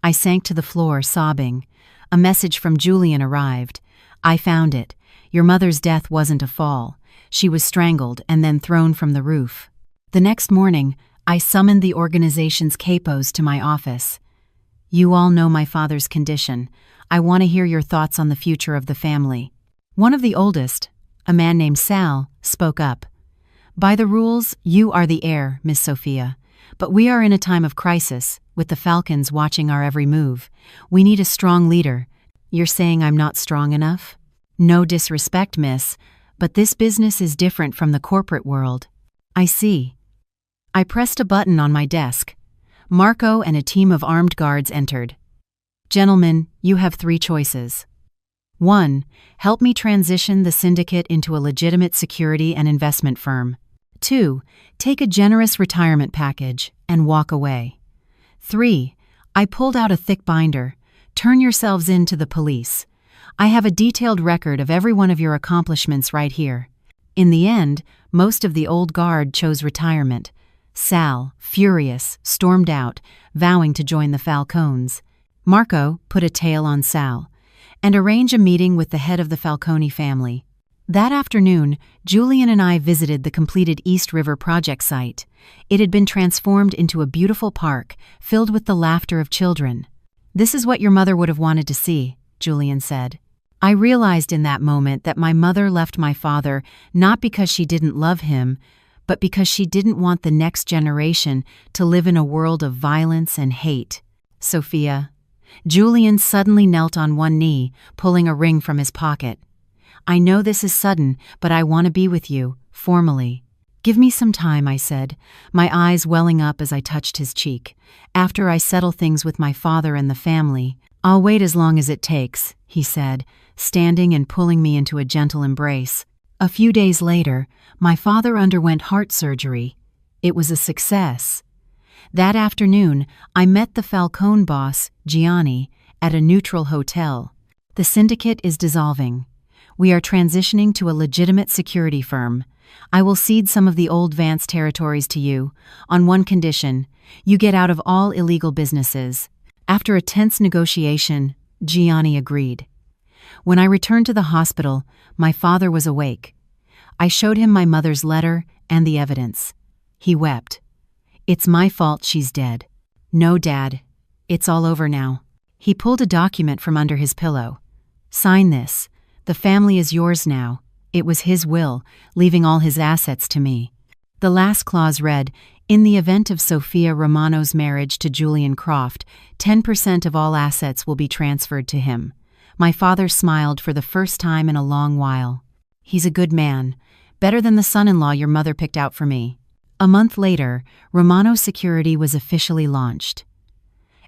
I sank to the floor, sobbing. A message from Julian arrived. I found it. Your mother's death wasn't a fall. She was strangled and then thrown from the roof. The next morning, I summoned the organization's capos to my office. You all know my father's condition. I want to hear your thoughts on the future of the family. One of the oldest, a man named Sal, spoke up. By the rules, you are the heir, Miss Sophia. But we are in a time of crisis, with the Falcons watching our every move. We need a strong leader. You're saying I'm not strong enough? No disrespect, miss, but this business is different from the corporate world. I see. I pressed a button on my desk. Marco and a team of armed guards entered. Gentlemen, you have 3 choices. 1. Help me transition the syndicate into a legitimate security and investment firm. 2. Take a generous retirement package and walk away. 3. I pulled out a thick binder. Turn yourselves in to the police. I have a detailed record of every one of your accomplishments right here. In the end, most of the old guard chose retirement. Sal, furious, stormed out, vowing to join the Falcons. Marco put a tail on Sal and arranged a meeting with the head of the Falcone family. That afternoon, Julian and I visited the completed East River project site. It had been transformed into a beautiful park filled with the laughter of children. This is what your mother would have wanted to see, Julian said. I realized in that moment that my mother left my father not because she didn't love him, but because she didn't want the next generation to live in a world of violence and hate. Sophia. Julian suddenly knelt on one knee, pulling a ring from his pocket. I know this is sudden, but I want to be with you, formally. Give me some time, I said, my eyes welling up as I touched his cheek. After I settle things with my father and the family, I'll wait as long as it takes, he said, standing and pulling me into a gentle embrace. A few days later, my father underwent heart surgery. It was a success. That afternoon, I met the Falcone boss, Gianni, at a neutral hotel. The syndicate is dissolving. We are transitioning to a legitimate security firm. I will cede some of the old Vance territories to you, on one condition: you get out of all illegal businesses. After a tense negotiation, Gianni agreed. When I returned to the hospital, my father was awake. I showed him my mother's letter and the evidence. He wept. It's my fault she's dead. No, Dad. It's all over now. He pulled a document from under his pillow. Sign this. The family is yours now. It was his will, leaving all his assets to me. The last clause read, in the event of Sophia Romano's marriage to Julian Croft, 10% of all assets will be transferred to him. My father smiled for the first time in a long while. He's a good man. Better than the son-in-law your mother picked out for me. A month later, Romano Security was officially launched.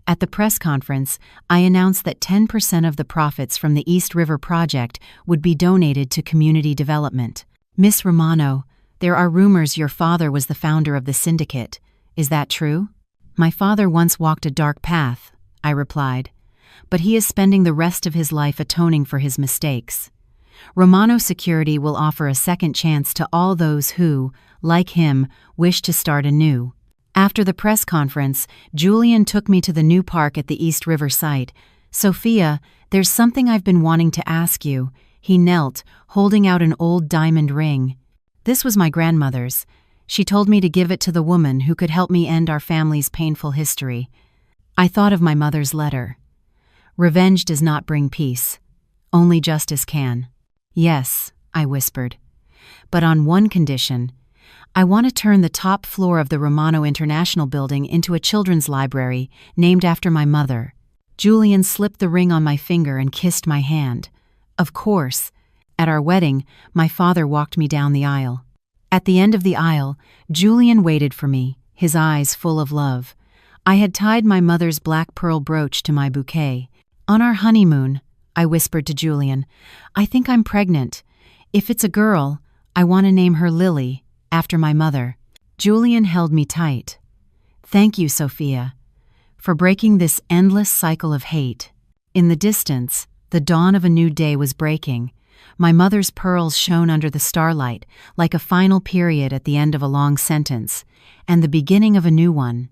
At the press conference, I announced that 10% of the profits from the East River project would be donated to community development. Miss Romano, there are rumors your father was the founder of the syndicate. Is that true? My father once walked a dark path, I replied, but he is spending the rest of his life atoning for his mistakes. Romano Security will offer a second chance to all those who, like him, wish to start anew. After the press conference, Julian took me to the new park at the East River site. Sophia, there's something I've been wanting to ask you. He knelt, holding out an old diamond ring. This was my grandmother's. She told me to give it to the woman who could help me end our family's painful history. I thought of my mother's letter. Revenge does not bring peace. Only justice can. Yes, I whispered. But on one condition. I want to turn the top floor of the Romano International building into a children's library named after my mother. Julian slipped the ring on my finger and kissed my hand. Of course. At our wedding, my father walked me down the aisle. At the end of the aisle, Julian waited for me, his eyes full of love. I had tied my mother's black pearl brooch to my bouquet. On our honeymoon, I whispered to Julian, I think I'm pregnant. If it's a girl, I want to name her Lily, after my mother. Julian held me tight. Thank you, Sophia, for breaking this endless cycle of hate. In the distance, the dawn of a new day was breaking. My mother's pearls shone under the starlight, like a final period at the end of a long sentence, and the beginning of a new one.